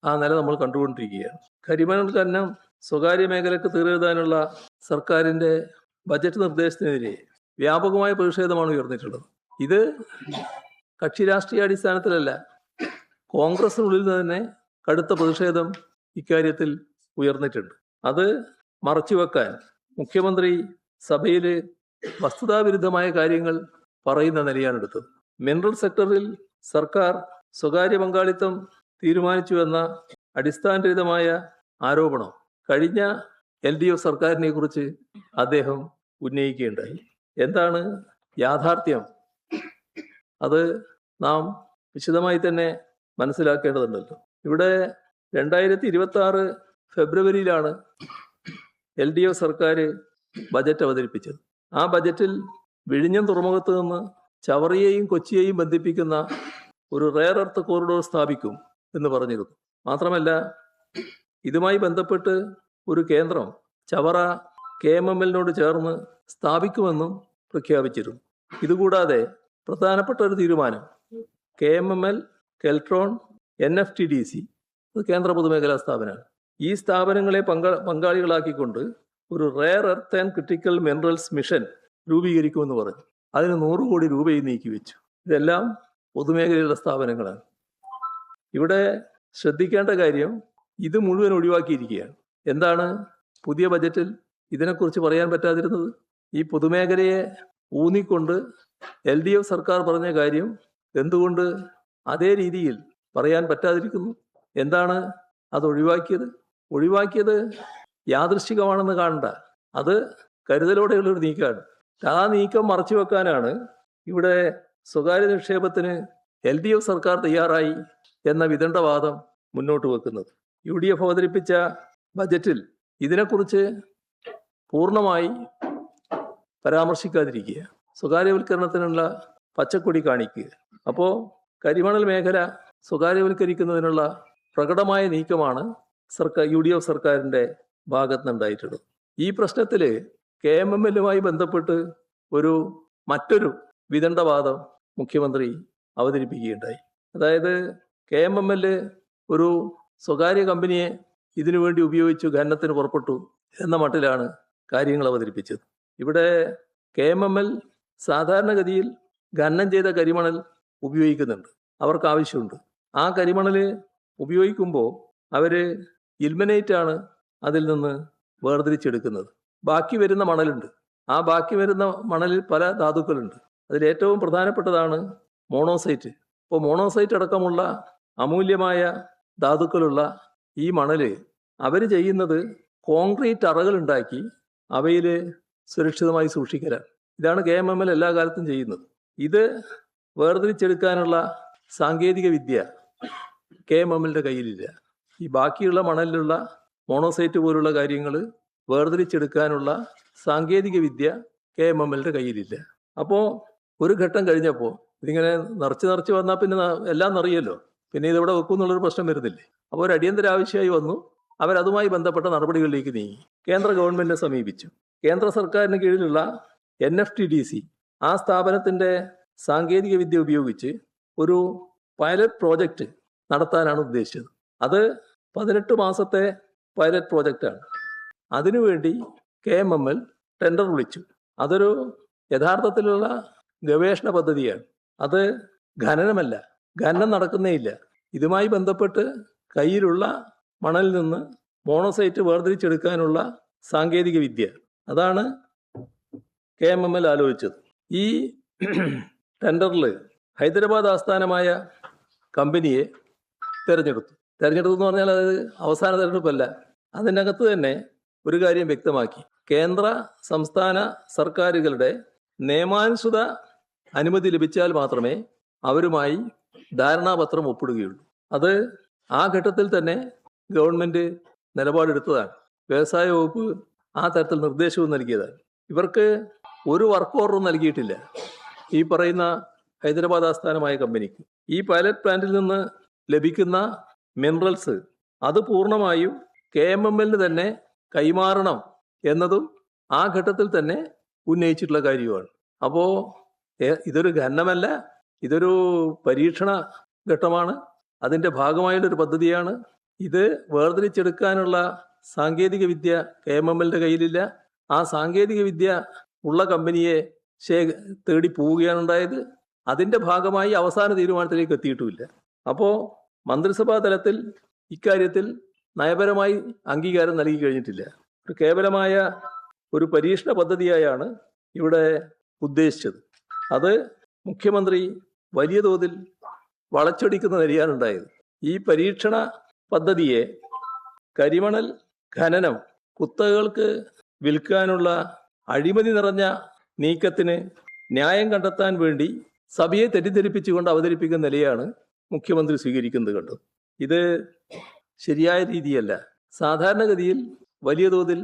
ആ നില നമ്മൾ കണ്ടുകൊണ്ടിരിക്കുകയാണ്. കരിമണൽ ഖനനം സ്വകാര്യ മേഖലയ്ക്ക് തീരെഴുതാനുള്ള സർക്കാരിൻ്റെ ബജറ്റ് നിർദ്ദേശത്തിനെതിരെ വ്യാപകമായ പ്രതിഷേധമാണ് ഉയർന്നിട്ടുള്ളത്. ഇത് കക്ഷി രാഷ്ട്രീയ അടിസ്ഥാനത്തിലല്ല, കോൺഗ്രസിനുള്ളിൽ തന്നെ കടുത്ത പ്രതിഷേധം ഇക്കാര്യത്തിൽ ഉയർന്നിട്ടുണ്ട്. അത് മറച്ചുവെക്കാൻ മുഖ്യമന്ത്രി സഭയിൽ വസ്തുതാവിരുദ്ധമായ കാര്യങ്ങൾ പറയുന്ന നിലയാണ് എടുത്തത്. മിനറൽ സെക്ടറിൽ സർക്കാർ സ്വകാര്യ പങ്കാളിത്തം തീരുമാനിച്ചു എന്ന അടിസ്ഥാനരഹിതമായ ആരോപണം കഴിഞ്ഞ LDF സർക്കാരിനെ കുറിച്ച് അദ്ദേഹം ഉന്നയിക്കുകയുണ്ടായി. എന്താണ് യാഥാർത്ഥ്യം? അത് നാം വിശദമായി തന്നെ മനസ്സിലാക്കേണ്ടതുണ്ടല്ലോ. ഇവിടെ 2026 ഫെബ്രുവരിയിലാണ് LDF സർക്കാർ ബജറ്റ് അവതരിപ്പിച്ചത്. ആ ബജറ്റിൽ വിഴിഞ്ഞം തുറമുഖത്ത് നിന്ന് ചവറയെയും കൊച്ചിയെയും ബന്ധിപ്പിക്കുന്ന ഒരു റെയർ എർത്ത് കോറിഡോർ സ്ഥാപിക്കും എന്ന് പറഞ്ഞിരുന്നു. മാത്രമല്ല, ഇതുമായി ബന്ധപ്പെട്ട് ഒരു കേന്ദ്രം ചവറ KMML ചേർന്ന് സ്ഥാപിക്കുമെന്നും പ്രഖ്യാപിച്ചിരുന്നു. ഇതുകൂടാതെ പ്രധാനപ്പെട്ട ഒരു തീരുമാനം KMML, കെൽട്രോൺ, NFTDC, അത് കേന്ദ്ര പൊതുമേഖലാ സ്ഥാപനമാണ്. ഈ സ്ഥാപനങ്ങളെ പങ്കാളികളാക്കിക്കൊണ്ട് ഒരു rare earth and critical minerals mission രൂപീകരിക്കുമെന്ന് പറഞ്ഞു. അതിന് 100 കോടി രൂപയും നീക്കിവെച്ചു. ഇതെല്ലാം പൊതുമേഖലയിലുള്ള സ്ഥാപനങ്ങളാണ്. ഇവിടെ ശ്രദ്ധിക്കേണ്ട കാര്യം, ഇത് മുഴുവൻ ഒഴിവാക്കിയിരിക്കുകയാണ്. എന്താണ് പുതിയ ബജറ്റിൽ ഇതിനെക്കുറിച്ച് പറയാൻ പറ്റാതിരുന്നത്? ഈ പൊതുമേഖലയെ ഊന്നിക്കൊണ്ട് LDF സർക്കാർ പറഞ്ഞ കാര്യം എന്തുകൊണ്ട് അതേ രീതിയിൽ പറയാൻ പറ്റാതിരിക്കുന്നു? എന്താണ് അത് ഒഴിവാക്കിയത് യാദൃശ്ചികമാണെന്ന് കാണണ്ട. അത് കരുതലോടെയുള്ളൊരു നീക്കമാണ്. ആ നീക്കം മറച്ചു വെക്കാനാണ് ഇവിടെ സ്വകാര്യ നിക്ഷേപത്തിന് LDF സർക്കാർ തയ്യാറായി എന്ന വിദണ്ഡവാദം മുന്നോട്ട് വെക്കുന്നത്. UDF അവതരിപ്പിച്ച ബജറ്റിൽ ഇതിനെക്കുറിച്ച് പൂർണ്ണമായി പരാമർശിക്കാതിരിക്കുക, സ്വകാര്യവൽക്കരണത്തിനുള്ള പച്ചക്കൊടി കാണിക്കുക. അപ്പോൾ കരിമണൽ മേഖല സ്വകാര്യവൽക്കരിക്കുന്നതിനുള്ള പ്രകടമായ നീക്കമാണ് UDF സർക്കാരിൻ്റെ ഭാഗത്തുനിന്നുണ്ടായിട്ടുള്ളത്. ഈ പ്രശ്നത്തിൽ KMMLുമായി ബന്ധപ്പെട്ട് മറ്റൊരു വിദണ്ഡവാദം മുഖ്യമന്ത്രി അവതരിപ്പിക്കുകയുണ്ടായി. അതായത് KMML ഒരു സ്വകാര്യ കമ്പനിയെ ഇതിനുവേണ്ടി ഉപയോഗിച്ചു ഖനനത്തിന് പുറപ്പെട്ടു എന്ന മട്ടിലാണ് കാര്യങ്ങൾ അവതരിപ്പിച്ചത്. ഇവിടെ KMML സാധാരണഗതിയിൽ ഖനനം ചെയ്ത കരിമണൽ ഉപയോഗിക്കുന്നുണ്ട്, അവർക്ക് ആവശ്യമുണ്ട്. ആ കരിമണൽ ഉപയോഗിക്കുമ്പോൾ അവർ ഇൽമനേറ്റാണ് അതിൽ നിന്ന് വേർതിരിച്ചെടുക്കുന്നത്. ബാക്കി വരുന്ന മണലുണ്ട്. ആ ബാക്കി വരുന്ന മണലിൽ പല ധാതുക്കളുണ്ട്. അതിലേറ്റവും പ്രധാനപ്പെട്ടതാണ് മോണോസൈറ്റ്. ഇപ്പോൾ മോണോസൈറ്റ് അടക്കമുള്ള അമൂല്യമായ ധാതുക്കളുള്ള ഈ മണൽ അവർ ചെയ്യുന്നത് കോൺക്രീറ്റ് അറകളുണ്ടാക്കി അവയിൽ സുരക്ഷിതമായി സൂക്ഷിക്കലാണ്. ഇതാണ് KMML എല്ലാ കാലത്തും ചെയ്യുന്നത്. ഇത് വേർതിരിച്ചെടുക്കാനുള്ള സാങ്കേതിക വിദ്യ KMMLന്റെ കയ്യിലില്ല. ഈ ബാക്കിയുള്ള മണലിലുള്ള മോണോസൈറ്റ് പോലുള്ള കാര്യങ്ങൾ വേർതിരിച്ചെടുക്കാനുള്ള സാങ്കേതിക വിദ്യ KMMLന്റെ കയ്യിലില്ല. അപ്പോൾ ഒരു ഘട്ടം കഴിഞ്ഞപ്പോൾ ഇതിങ്ങനെ നിറച്ച് വന്നാൽ പിന്നെ എല്ലാം നിറയല്ലോ, പിന്നെ ഇതെവിടെ വെക്കും എന്നുള്ളൊരു പ്രശ്നം വരുന്നില്ലേ. അപ്പോൾ ഒരു അടിയന്തര ആവശ്യമായി വന്നു. അവരതുമായി ബന്ധപ്പെട്ട നടപടികളിലേക്ക് നീങ്ങി കേന്ദ്ര ഗവൺമെന്റിനെ സമീപിച്ചു. കേന്ദ്ര സർക്കാരിന് കീഴിലുള്ള NFTDC ആ സ്ഥാപനത്തിൻ്റെ സാങ്കേതിക വിദ്യ ഉപയോഗിച്ച് ഒരു പൈലറ്റ് പ്രോജക്റ്റ് നടത്താനാണ് ഉദ്ദേശിച്ചത്. അത് 18 മാസത്തെ പൈലറ്റ് പ്രോജക്റ്റാണ്. അതിനുവേണ്ടി KMML ടെൻഡർ വിളിച്ചു. അതൊരു യഥാർത്ഥത്തിലുള്ള ഗവേഷണ പദ്ധതിയാണ്. അത് ഖനനമല്ല, ഖനനം നടക്കുന്നേയില്ല. ഇതുമായി ബന്ധപ്പെട്ട് കയ്യിലുള്ള മണലിൽ നിന്ന് മോണോസൈറ്റ് വേർതിരിച്ചെടുക്കാനുള്ള സാങ്കേതിക വിദ്യ, അതാണ് KMML ആലോചിച്ചത്. ഈ ടെൻഡറിൽ ഹൈദരാബാദ് ആസ്ഥാനമായ കമ്പനിയെ തിരഞ്ഞെടുത്തു എന്ന് പറഞ്ഞാൽ അത് അവസാന തിരഞ്ഞെടുപ്പല്ല. അതിനകത്ത് തന്നെ ഒരു കാര്യം വ്യക്തമാക്കി, കേന്ദ്ര സംസ്ഥാന സർക്കാരുകളുടെ നിയമാനുസൃത അനുമതി ലഭിച്ചാൽ മാത്രമേ അവരുമായി ധാരണാപത്രം ഒപ്പിടുകയുള്ളൂ. അത് ആ ഘട്ടത്തിൽ തന്നെ ഗവൺമെന്റ് നിലപാടെടുത്തതാണ്. വ്യവസായ വകുപ്പ് ആ തരത്തിൽ നിർദ്ദേശവും നൽകിയതാണ്. ഇവർക്ക് ഒരു വർക്ക് ഓർഡറും നൽകിയിട്ടില്ല ഈ പറയുന്ന ഹൈദരാബാദ് ആസ്ഥാനമായ കമ്പനിക്ക്. ഈ പൈലറ്റ് പ്ലാന്റിൽ നിന്ന് ലഭിക്കുന്ന മിനറൽസ് അത് പൂർണ്ണമായും KMMLന് തന്നെ കൈമാറണം എന്നതും ആ ഘട്ടത്തിൽ തന്നെ ഉന്നയിച്ചിട്ടുള്ള കാര്യമാണ്. അപ്പോൾ ഇതൊരു ഖനനമല്ല, ഇതൊരു പരീക്ഷണ ഘട്ടമാണ്. അതിൻ്റെ ഭാഗമായുള്ളൊരു പദ്ധതിയാണ്. ഇത് വേർതിരിച്ചെടുക്കാനുള്ള സാങ്കേതിക വിദ്യ KMMLന്റെ കയ്യിലില്ല. ആ സാങ്കേതിക വിദ്യ ഉള്ള കമ്പനിയെ തേടി പോവുകയാണ് ഉണ്ടായത്. അതിൻ്റെ ഭാഗമായി അവസാന തീരുമാനത്തിലേക്ക് എത്തിയിട്ടുമില്ല. അപ്പോൾ മന്ത്രിസഭാ തലത്തിൽ ഇക്കാര്യത്തിൽ നയപരമായി അംഗീകാരം നൽകി കഴിഞ്ഞിട്ടില്ല. കേവലമായ ഒരു പരീക്ഷണ പദ്ധതിയായാണ് ഇവിടെ ഉദ്ദേശിച്ചത്. അത് മുഖ്യമന്ത്രി വലിയ തോതിൽ വളച്ചൊടിക്കുന്ന നിലയാണുണ്ടായത്. ഈ പരീക്ഷണ പദ്ധതിയെ കരിമണൽ ഖനനം കുത്തകകൾക്ക് വിൽക്കാനുള്ള അഴിമതി നിറഞ്ഞ നീക്കത്തിന് ന്യായം കണ്ടെത്താൻ വേണ്ടി സഭയെ തെറ്റിദ്ധരിപ്പിച്ചുകൊണ്ട് അവതരിപ്പിക്കുന്ന നിലയാണ് മുഖ്യമന്ത്രി സ്വീകരിക്കുന്നത് കണ്ടത്. ഇത് ശരിയായ രീതിയല്ല. സാധാരണഗതിയിൽ വലിയ തോതിൽ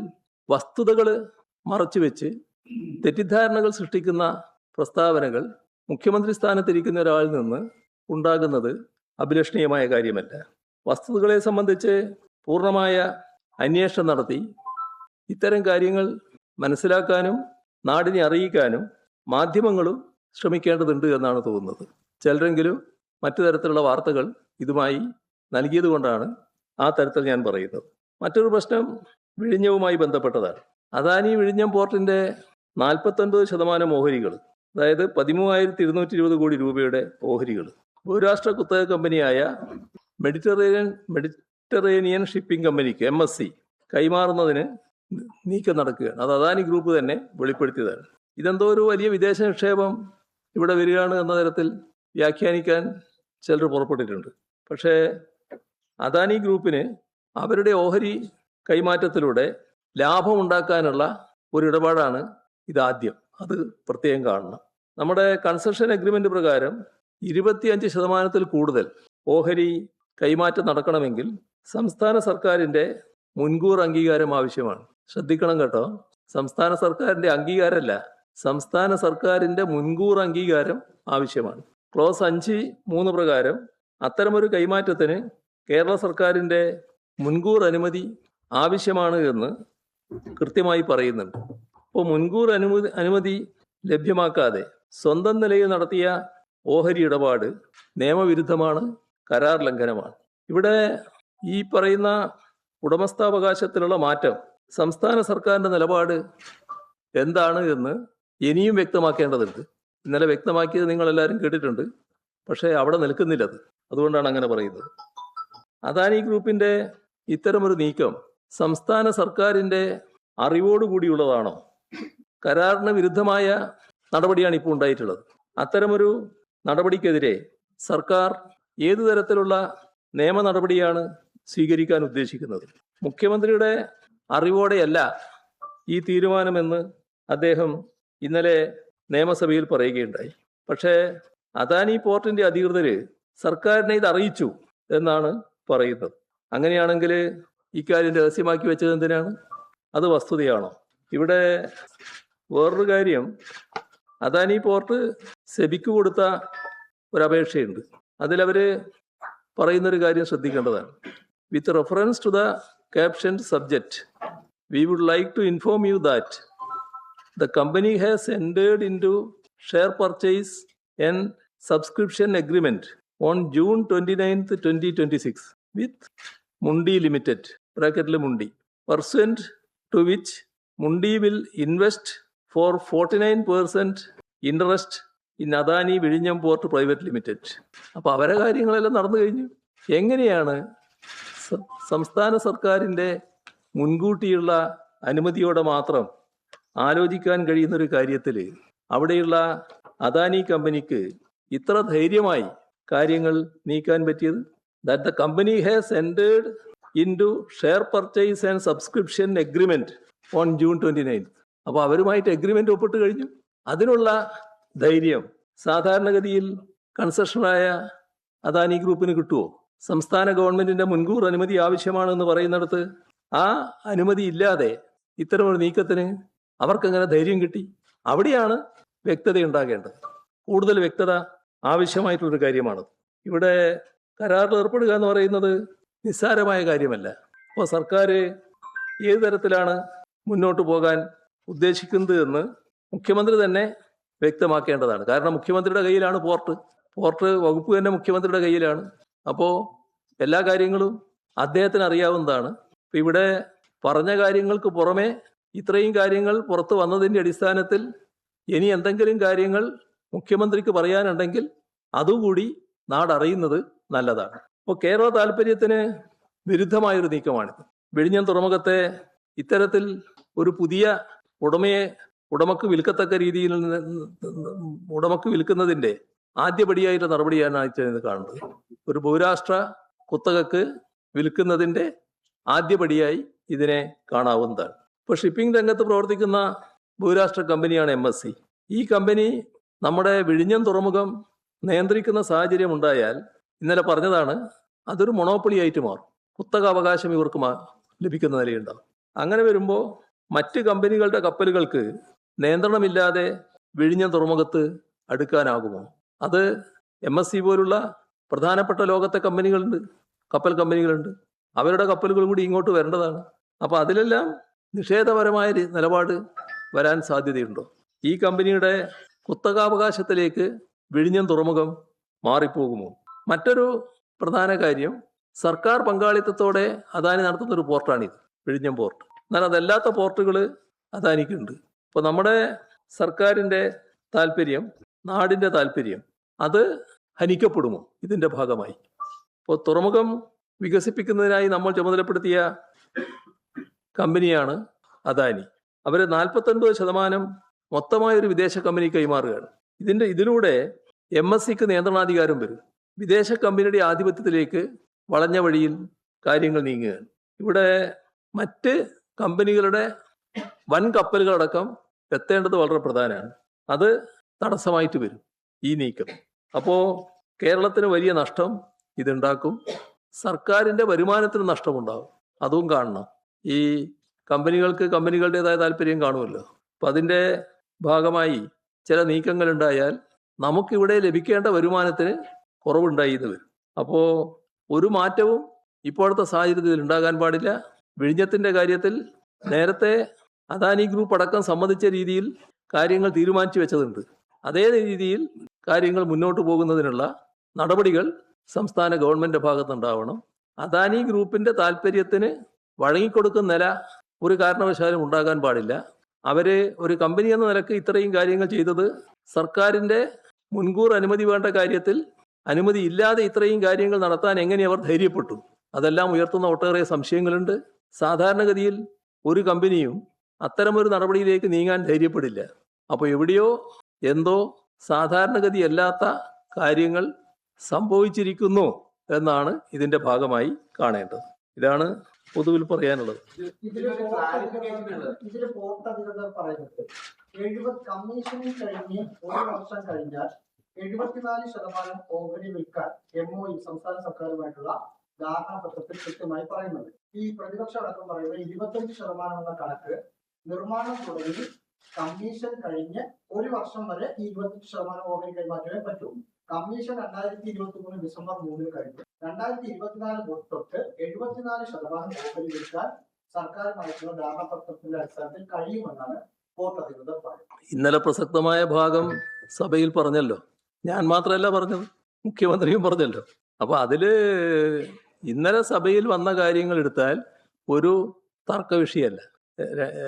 വസ്തുതകൾ മറച്ചുവെച്ച് തെറ്റിദ്ധാരണകൾ സൃഷ്ടിക്കുന്ന പ്രസ്താവനകൾ മുഖ്യമന്ത്രി സ്ഥാനത്തിരിക്കുന്ന ഒരാളിൽ നിന്ന് ഉണ്ടാകുന്നത് അഭിലഷണീയമായ കാര്യമല്ല. വസ്തുതകളെ സംബന്ധിച്ച് പൂർണ്ണമായ അന്വേഷണം നടത്തി ഇത്തരം കാര്യങ്ങൾ മനസ്സിലാക്കാനും നാടിനെ അറിയിക്കാനും മാധ്യമങ്ങളും ശ്രമിക്കേണ്ടതുണ്ട് എന്നാണ് തോന്നുന്നത്. ചിലരെങ്കിലും മറ്റു തരത്തിലുള്ള വാർത്തകൾ ഇതുമായി നൽകിയത് കൊണ്ടാണ് ആ തരത്തിൽ ഞാൻ പറയുന്നത്. മറ്റൊരു പ്രശ്നം വിഴിഞ്ഞവുമായി ബന്ധപ്പെട്ടതാണ്. അദാനി വിഴിഞ്ഞം പോർട്ടിൻ്റെ 49% ഓഹരികൾ, അതായത് 13,220 കോടി രൂപയുടെ ഓഹരികൾ ബഹുരാഷ്ട്ര കുത്തക കമ്പനിയായ മെഡിറ്ററേനിയൻ ഷിപ്പിംഗ് കമ്പനിക്ക് MSC കൈമാറുന്നതിന് നീക്കം നടക്കുകയാണ്. അത് അദാനി ഗ്രൂപ്പ് തന്നെ വെളിപ്പെടുത്തിയതാണ്. ഇതെന്തോ ഒരു വലിയ വിദേശ നിക്ഷേപം ഇവിടെ വരികയാണ് എന്ന തരത്തിൽ വ്യാഖ്യാനിക്കാൻ ചിലർ പുറപ്പെട്ടിട്ടുണ്ട്. പക്ഷേ അദാനി ഗ്രൂപ്പിന് അവരുടെ ഓഹരി കൈമാറ്റത്തിലൂടെ ലാഭമുണ്ടാക്കാനുള്ള ഒരു ഇടപാടാണ് ഇതാദ്യം. അത് പ്രത്യേകം കാണണം. നമ്മുടെ കൺസെഷൻ അഗ്രിമെന്റ് പ്രകാരം 25% കൂടുതൽ ഓഹരി കൈമാറ്റം നടക്കണമെങ്കിൽ സംസ്ഥാന സർക്കാരിൻ്റെ മുൻകൂർ അംഗീകാരം ആവശ്യമാണ്. ശ്രദ്ധിക്കണം കേട്ടോ, സംസ്ഥാന സർക്കാരിൻ്റെ അംഗീകാരമല്ല, സംസ്ഥാന സർക്കാരിൻ്റെ മുൻകൂർ അംഗീകാരം ആവശ്യമാണ്. ക്ലോസ് 5(3) പ്രകാരം അത്തരമൊരു കൈമാറ്റത്തിന് കേരള സർക്കാരിൻ്റെ മുൻകൂർ അനുമതി ആവശ്യമാണ് എന്ന് കൃത്യമായി പറയുന്നുണ്ട്. അപ്പോൾ മുൻകൂർ അനുമതി ലഭ്യമാക്കാതെ സ്വന്തം നിലയിൽ നടത്തിയ ഓഹരി ഇടപാട് നിയമവിരുദ്ധമാണ്, കരാർ ലംഘനമാണ്. ഇവിടെ ഈ പറയുന്ന ഉടമസ്ഥാവകാശത്തിലുള്ള മാറ്റം സംസ്ഥാന സർക്കാരിൻ്റെ നിലപാട് എന്താണ് എന്ന് ഇനിയും വ്യക്തമാക്കേണ്ടതുണ്ട്. ഇന്നലെ വ്യക്തമാക്കിയത് നിങ്ങളെല്ലാവരും കേട്ടിട്ടുണ്ട്. പക്ഷേ അവിടെ നിൽക്കുന്നില്ലത്. അതുകൊണ്ടാണ് അങ്ങനെ പറയുന്നത്. അദാനി ഗ്രൂപ്പിൻ്റെ ഇത്തരമൊരു നീക്കം സംസ്ഥാന സർക്കാരിൻ്റെ അറിവോടുകൂടിയുള്ളതാണോ? കരാറിന് വിരുദ്ധമായ നടപടിയാണ് ഇപ്പോൾ ഉണ്ടായിട്ടുള്ളത്. അത്തരമൊരു നടപടിക്കെതിരെ സർക്കാർ ഏതു തരത്തിലുള്ള നിയമ നടപടിയാണ് സ്വീകരിക്കാൻ ഉദ്ദേശിക്കുന്നത്? മുഖ്യമന്ത്രിയുടെ അറിവോടെയല്ല ഈ തീരുമാനമെന്ന് അദ്ദേഹം ഇന്നലെ നിയമസഭയിൽ പറയുകയുണ്ടായി. പക്ഷേ അദാനി പോർട്ടിൻ്റെ അധികൃതർ സർക്കാരിനെ ഇത് അറിയിച്ചു എന്നാണ് പറയുന്നത്. അങ്ങനെയാണെങ്കിൽ ഇക്കാര്യം രഹസ്യമാക്കി വെച്ചത് എന്തിനാണ്? അത് വസ്തുതയാണോ? ഇവിടെ വേറൊരു കാര്യം, അദാനി പോർട്ട് സെബിക്ക് കൊടുത്ത ഒരപേക്ഷയുണ്ട്. അതിലവർ പറയുന്നൊരു കാര്യം ശ്രദ്ധിക്കേണ്ടതാണ്. With reference to the caption subject, we would like to inform you that the company has entered into share purchase and subscription agreement on June 29th, 2026 with Mundi Limited, bracketly Mundi, pursuant to which Mundi will invest for 49% interest in Adani Viഴിഞ്ഞം Port Private Limited. അപ്പോൾ അവരെ കാര്യങ്ങളെല്ലാം നടന്നു കഴിഞ്ഞു. എങ്ങനെയാണ് സംസ്ഥാന സർക്കാരിൻ്റെ മുൻകൂട്ടിയുള്ള അനുമതിയോടെ മാത്രം ആലോചിക്കാൻ കഴിയുന്നൊരു കാര്യത്തിൽ അവിടെയുള്ള അദാനി കമ്പനിക്ക് ഇത്ര ധൈര്യമായി കാര്യങ്ങൾ നീക്കാൻ പറ്റിയത്? That the company has entered in to share purchase and subscription agreement on June 29th. അപ്പോൾ അവരുമായിട്ട് എഗ്രിമെന്റ് ഒപ്പിട്ട് കഴിഞ്ഞു. അതിനുള്ള ധൈര്യം സാധാരണഗതിയിൽ കൺസെഷനായ അദാനി ഗ്രൂപ്പിന് കിട്ടുമോ? സംസ്ഥാന ഗവൺമെന്റിന്റെ മുൻകൂർ അനുമതി ആവശ്യമാണെന്ന് പറയുന്നിടത്ത് ആ അനുമതി ഇല്ലാതെ ഇത്തരമൊരു നീക്കത്തിന് അവർക്കെങ്ങനെ ധൈര്യം കിട്ടി? അവിടെയാണ് വ്യക്തത ഉണ്ടാകേണ്ടത്. കൂടുതൽ വ്യക്തത ആവശ്യമായിട്ടുള്ളൊരു കാര്യമാണ്. ഇവിടെ കരാറിൽ ഏർപ്പെടുക എന്ന് പറയുന്നത് നിസ്സാരമായ കാര്യമല്ല. അപ്പോൾ സർക്കാർ ഏത് തരത്തിലാണ് മുന്നോട്ട് പോകാൻ ഉദ്ദേശിക്കുന്നത് എന്ന് മുഖ്യമന്ത്രി തന്നെ വ്യക്തമാക്കേണ്ടതാണ്. കാരണം മുഖ്യമന്ത്രിയുടെ കയ്യിലാണ് പോർട്ട് വകുപ്പ് തന്നെ മുഖ്യമന്ത്രിയുടെ കയ്യിലാണ്. അപ്പോൾ എല്ലാ കാര്യങ്ങളും അദ്ദേഹത്തിന് അറിയാവുന്നതാണ്. ഇപ്പം ഇവിടെ പറഞ്ഞ കാര്യങ്ങൾക്ക് പുറമെ ഇത്രയും കാര്യങ്ങൾ പുറത്തു വന്നതിൻ്റെ അടിസ്ഥാനത്തിൽ ഇനി എന്തെങ്കിലും കാര്യങ്ങൾ മുഖ്യമന്ത്രിക്ക് പറയാനുണ്ടെങ്കിൽ അതുകൂടി നാടറിയുന്നത് നല്ലതാണ്. അപ്പോൾ കേരള താല്പര്യത്തിന് വിരുദ്ധമായൊരു നീക്കമാണിത്. വിഴിഞ്ഞം തുറമുഖത്തെ ഇത്തരത്തിൽ ഒരു പുതിയ ഉടമക്ക് വിൽക്കത്തക്ക രീതിയിൽ ഉടമക്ക് വിൽക്കുന്നതിൻ്റെ ആദ്യപടിയായിട്ട് നടപടിയാണ് ഇത് കാണുന്നത്. ഒരു ബഹുരാഷ്ട്ര കുത്തകക്ക് വിൽക്കുന്നതിൻ്റെ ആദ്യപടിയായി ഇതിനെ കാണാവുന്നതാണ്. ഇപ്പോൾ ഷിപ്പിംഗ് രംഗത്ത് പ്രവർത്തിക്കുന്ന ബഹുരാഷ്ട്ര കമ്പനിയാണ് MSC. ഈ കമ്പനി നമ്മുടെ വിഴിഞ്ഞം തുറമുഖം നിയന്ത്രിക്കുന്ന സാഹചര്യം ഉണ്ടായാൽ ഇന്നലെ പറഞ്ഞതാണ്, അതൊരു മൊണോപ്പൊളി ആയിട്ട് മാറും. കുത്തക അവകാശം ഇവർക്ക് ലഭിക്കുന്ന നിലയുണ്ടാകും. അങ്ങനെ വരുമ്പോൾ മറ്റ് കമ്പനികളുടെ കപ്പലുകൾക്ക് നിയന്ത്രണമില്ലാതെ വിഴിഞ്ഞം തുറമുഖത്ത് അടുക്കാനാകുമോ? അത് MSC പോലുള്ള പ്രധാനപ്പെട്ട ലോകത്തെ കമ്പനികളുണ്ട്, കപ്പൽ കമ്പനികളുണ്ട്. അവരുടെ കപ്പലുകൾ കൂടി ഇങ്ങോട്ട് വരേണ്ടതാണ്. അപ്പോൾ അതിലെല്ലാം നിഷേധപരമായ നിലപാട് വരാൻ സാധ്യതയുണ്ടോ? ഈ കമ്പനിയുടെ കുത്തകാവകാശത്തിലേക്ക് വിഴിഞ്ഞം തുറമുഖം മാറിപ്പോകുമോ? മറ്റൊരു പ്രധാന കാര്യം, സർക്കാർ പങ്കാളിത്തത്തോടെ അദാനി നടത്തുന്ന ഒരു പോർട്ടാണിത്, വിഴിഞ്ഞം പോർട്ട്. എന്നാൽ അതല്ലാത്ത പോർട്ടുകൾ അദാനിക്കുണ്ട്. ഇപ്പോൾ നമ്മുടെ സർക്കാരിൻ്റെ താല്പര്യം, നാടിൻ്റെ താല്പര്യം, അത് ഹനിക്കപ്പെടുമോ ഇതിൻ്റെ ഭാഗമായി? ഇപ്പോൾ തുറമുഖം വികസിപ്പിക്കുന്നതിനായി നമ്മൾ ചുമതലപ്പെടുത്തിയ കമ്പനിയാണ് അദാനി. അവർ 49% മൊത്തമായൊരു വിദേശ കമ്പനി കൈമാറുകയാണ്. ഇതിലൂടെ MSCക്ക് നിയന്ത്രണാധികാരം വരും. വിദേശ കമ്പനിയുടെ ആധിപത്യത്തിലേക്ക് വളഞ്ഞ വഴിയിൽ കാര്യങ്ങൾ നീങ്ങുകയാണ്. ഇവിടെ മറ്റ് കമ്പനികളുടെ വൻ കപ്പലുകളടക്കം എത്തേണ്ടത് വളരെ പ്രധാനമാണ്. അത് തടസ്സമായിട്ട് വരും ഈ നീക്കം. അപ്പോൾ കേരളത്തിന് വലിയ നഷ്ടം ഇതുണ്ടാക്കും. സർക്കാരിൻ്റെ വരുമാനത്തിന് നഷ്ടമുണ്ടാകും. അതും കാണണം. ഈ കമ്പനികൾക്ക് കമ്പനികളുടേതായ താല്പര്യം കാണുമല്ലോ. അപ്പം അതിൻ്റെ ഭാഗമായി ചില നീക്കങ്ങൾ ഉണ്ടായാൽ നമുക്കിവിടെ ലഭിക്കേണ്ട വരുമാനത്തിന് കുറവുണ്ടായി എന്ന് വരും. അപ്പോൾ ഒരു മാറ്റവും ഇപ്പോഴത്തെ സാഹചര്യത്തിൽ ഉണ്ടാകാൻ പാടില്ല. വിഴിഞ്ഞത്തിൻ്റെ കാര്യത്തിൽ നേരത്തെ അദാനി ഗ്രൂപ്പ് അടക്കം സമ്മതിച്ച രീതിയിൽ കാര്യങ്ങൾ തീരുമാനിച്ചു വെച്ചതുണ്ട്. അതേ രീതിയിൽ കാര്യങ്ങൾ മുന്നോട്ട് പോകുന്നതിനുള്ള നടപടികൾ സംസ്ഥാന ഗവൺമെൻറ് ഭാഗത്തുണ്ടാവണം. അദാനി ഗ്രൂപ്പിൻ്റെ താല്പര്യത്തിന് വഴങ്ങിക്കൊടുക്കുന്ന നില ഒരു കാരണവശാലും ഉണ്ടാകാൻ പാടില്ല. അവർ ഒരു കമ്പനി എന്ന നിലക്ക് ഇത്രയും കാര്യങ്ങൾ ചെയ്തത് സർക്കാരിൻ്റെ മുൻകൂർ അനുമതി വേണ്ട കാര്യത്തിൽ അനുമതി ഇല്ലാതെ ഇത്രയും കാര്യങ്ങൾ നടത്താൻ എങ്ങനെ അവർ ധൈര്യപ്പെട്ടു? അതെല്ലാം ഉയർത്തുന്ന ഒട്ടേറെ സംശയങ്ങളുണ്ട്. സാധാരണഗതിയിൽ ഒരു കമ്പനിയും അത്തരമൊരു നടപടിയിലേക്ക് നീങ്ങാൻ ധൈര്യപ്പെടില്ല. അപ്പോൾ എവിടെയോ എന്തോ സാധാരണഗതിയല്ലാത്ത കാര്യങ്ങൾ സംഭവിച്ചിരിക്കുന്നു എന്നാണ് ഇതിൻ്റെ ഭാഗമായി കാണേണ്ടത്. ഇതാണ് പൊതുവിൽ പറയാനുള്ളത്. ഇതില് പോർട്ട് അധികൃതർ പറയുന്നത് കമ്മീഷനിൽ കഴിഞ്ഞ് 1 വർഷം കഴിഞ്ഞാൽ 74% ഓഹരി വിൽക്കാൻ MOU സംസ്ഥാന സർക്കാരുമായിട്ടുള്ള ധാരണാപത്രത്തിൽ കൃത്യമായി പറയുന്നത്. ഈ പ്രതിപക്ഷം അടക്കം പറയുന്നത് 25% എന്ന കണക്ക് നിർമ്മാണം തുടങ്ങി കമ്മീഷൻ കഴിഞ്ഞ് 1 വർഷം വരെ ഈ 25% ഓഹരി കൈമാറ്റമേ പറ്റൂ. കമ്മീഷൻ 2023 ഡിസംബർ 3 കഴിഞ്ഞു. 2024 തൊട്ട് 74% ഓഹരി വിൽക്കാൻ സർക്കാരുമായിട്ടുള്ള ധാരണാപത്രത്തിന്റെ അടിസ്ഥാനത്തിൽ കഴിയുമെന്നാണ് പോർട്ട് അധികൃതർ പറയുന്നത്. ഇന്നലെ പ്രസക്തമായ ഭാഗം സഭയിൽ പറഞ്ഞല്ലോ. ഞാൻ മാത്രമല്ല പറഞ്ഞത്, മുഖ്യമന്ത്രിയും പറഞ്ഞല്ലോ. അപ്പോൾ അതില് ഇന്നലെ സഭയിൽ വന്ന കാര്യങ്ങൾ എടുത്താൽ ഒരു തർക്ക വിഷയമല്ല.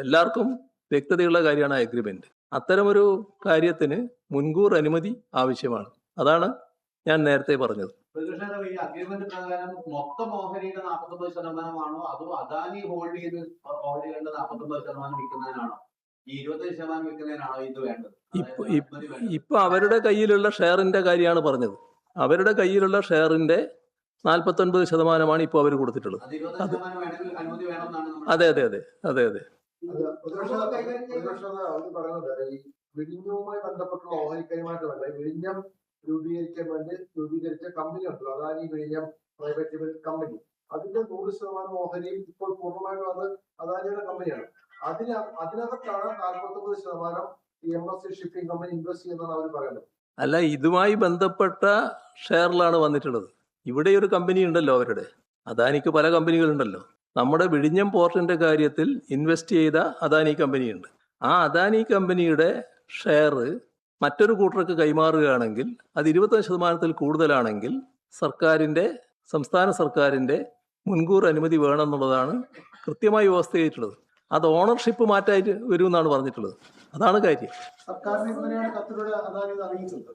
എല്ലാവർക്കും വ്യക്തതയുള്ള കാര്യമാണ് അഗ്രിമെന്റ്. അത്തരമൊരു കാര്യത്തിന് മുൻകൂർ അനുമതി ആവശ്യമാണ്. അതാണ് ഞാൻ നേരത്തെ പറഞ്ഞത്. ഈ അഗ്രിമെന്റ് പ്രകാരം മൊത്തം ഓഹരിയുടെ 49%ആണോ അതോ അദാനി ഹോൾഡ് ചെയ്ത് ഓഹരികളുടെ 49% വിൽക്കുന്നതിനാണോ ഈ 25% വിൽക്കുന്നതിനാണോ ഇത് വേണ്ടത്? ഇപ്പൊ അവരുടെ കയ്യിലുള്ള ഷെയറിന്റെ കാര്യമാണ് പറഞ്ഞത്. അവരുടെ കയ്യിലുള്ള ഷെയറിന്റെ 49% ഇപ്പോൾ അവർ കൊടുത്തിട്ടുള്ളത്. അതെ അതെ അതെ അതെ അതെ വിഴിഞ്ഞവുമായി ബന്ധപ്പെട്ടുള്ള ഓഹരി കൈമാറ്റമല്ല, വിഴിഞ്ഞം രൂപീകരിക്കാൻ വേണ്ടി രൂപീകരിച്ച കമ്പനി ഉണ്ടല്ലോ, അദാനി വിഴിഞ്ഞം പ്രൈവറ്റ് ലിമിറ്റഡ് കമ്പനി. അതിന്റെ 100% ഓഹരിയും ഇപ്പോൾ പൂർണ്ണമായിട്ടും അത് അദാനിയുടെ കമ്പനിയാണ്. അതിനകത്താണ് 49% MSC ഷിപ്പിംഗ് കമ്പനി ഇൻവെസ്റ്റ് ചെയ്യുന്നതാണ് അവർ പറയുന്നത്. അല്ല, ഇതുമായി ബന്ധപ്പെട്ട ഷെയറിലാണ് വന്നിട്ടുള്ളത്. ഇവിടെ ഒരു കമ്പനി ഉണ്ടല്ലോ അവരുടെ. അദാനിക്ക് പല കമ്പനികളുണ്ടല്ലോ. നമ്മുടെ വിഴിഞ്ഞം പോർട്ടിന്റെ കാര്യത്തിൽ ഇൻവെസ്റ്റ് ചെയ്ത അദാനി കമ്പനിയുണ്ട്. ആ അദാനി കമ്പനിയുടെ ഷെയർ മറ്റൊരു കൂട്ടർക്ക് കൈമാറുകയാണെങ്കിൽ അത് 25% കൂടുതലാണെങ്കിൽ സംസ്ഥാന സർക്കാരിൻ്റെ മുൻകൂർ അനുമതി വേണമെന്നുള്ളതാണ് കൃത്യമായി വ്യവസ്ഥ ചെയ്തിട്ടുള്ളത്. അത് ഓണർഷിപ്പ് മാറ്റായിട്ട് വരുമെന്നാണ് പറഞ്ഞിട്ടുള്ളത്. അതാണ് കാര്യം. സർക്കാരിന് എന്തിനാണ് കത്തിലൂടെ അദാനി അറിയിച്ചത്?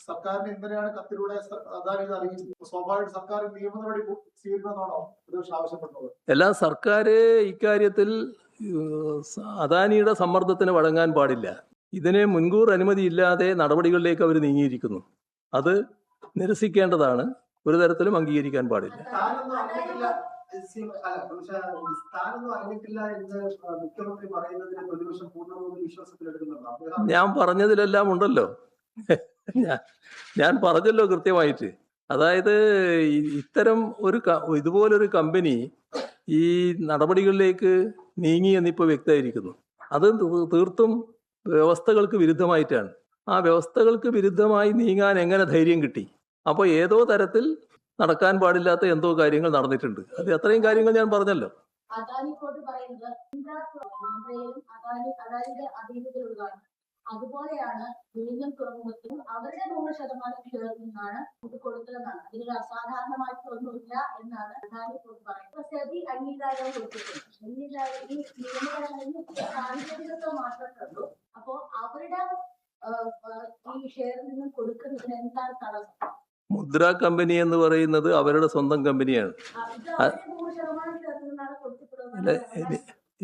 സർക്കാരിന് എന്തിനാണ് കത്തിലൂടെ അദാനി അറിയിച്ചത്? സ്വാഭാവിക സർക്കാർ നിയമ നടപടി സ്വീകരിക്കണമെന്നാണോ പ്രതിപക്ഷം ആവശ്യപ്പെട്ടത്? എല്ലാ സർക്കാർ ഇക്കാര്യത്തിൽ അദാനിയുടെ സമ്മർദ്ദത്തിന് വഴങ്ങാൻ പാടില്ല. ഇതിന് മുൻകൂർ അനുമതിയില്ലാതെ നടപടികളിലേക്ക് അവർ നീങ്ങിയിരിക്കുന്നു. അത് നിരസിക്കേണ്ടതാണ്. ഒരു തരത്തിലും അംഗീകരിക്കാൻ പാടില്ല. ഞാൻ പറഞ്ഞതിലെല്ലാം ഉണ്ടല്ലോ. ഞാൻ പറഞ്ഞല്ലോ കൃത്യമായിട്ട്. അതായത് ഇത്തരം ഇതുപോലൊരു കമ്പനി ഈ നടപടികളിലേക്ക് നീങ്ങി എന്നിപ്പോൾ വ്യക്തമായിരിക്കുന്നു. അത് തീർത്തും വ്യവസ്ഥകൾക്ക് വിരുദ്ധമായിട്ടാണ്. ആ വ്യവസ്ഥകൾക്ക് വിരുദ്ധമായി നീങ്ങാൻ എങ്ങനെ ധൈര്യം കിട്ടി? അപ്പോൾ ഏതോ തരത്തിൽ നടക്കാൻ പാടില്ലാത്ത എന്തോ കാര്യങ്ങൾ നടന്നിട്ടുണ്ട്. അത് അത്രയും കാര്യങ്ങൾ ഞാൻ പറഞ്ഞല്ലോ. അദാനി കോട്ട് പറയുന്നത് മുംബൈയിലും അദാനിയുടെ അധീനതയിലുള്ളതാണ്. അതുപോലെയാണ് വിഴിഞ്ഞം തുറമുഖത്തിലും അവരുടെ 100% ഷെയർ നിന്നാണ് ഇത് കൊടുത്തതെന്നാണ്. ഇതിലൊരു അസാധാരണമായിട്ടൊന്നുമില്ല എന്നാണ് അദാനി കോട്ട് പറയുന്നത്. സെബി അംഗീകാരം കൊടുത്തിട്ടുണ്ട്. ഈ നിയമപരമായി സാങ്കേതികത്വം മാത്രമേ ഉള്ളൂ. അപ്പോ അവരുടെ ഈ ഷെയറിൽ നിന്നും കൊടുക്കുന്നതിന് എന്താണ് തടസ്സം? മുദ്ര കമ്പനി എന്ന് പറയുന്നത് അവരുടെ സ്വന്തം കമ്പനിയാണ്. ഇത് അവരുടെ 100% ഷെയർ നിന്നാണ് കൊടുത്തിട്ടുള്ളത്.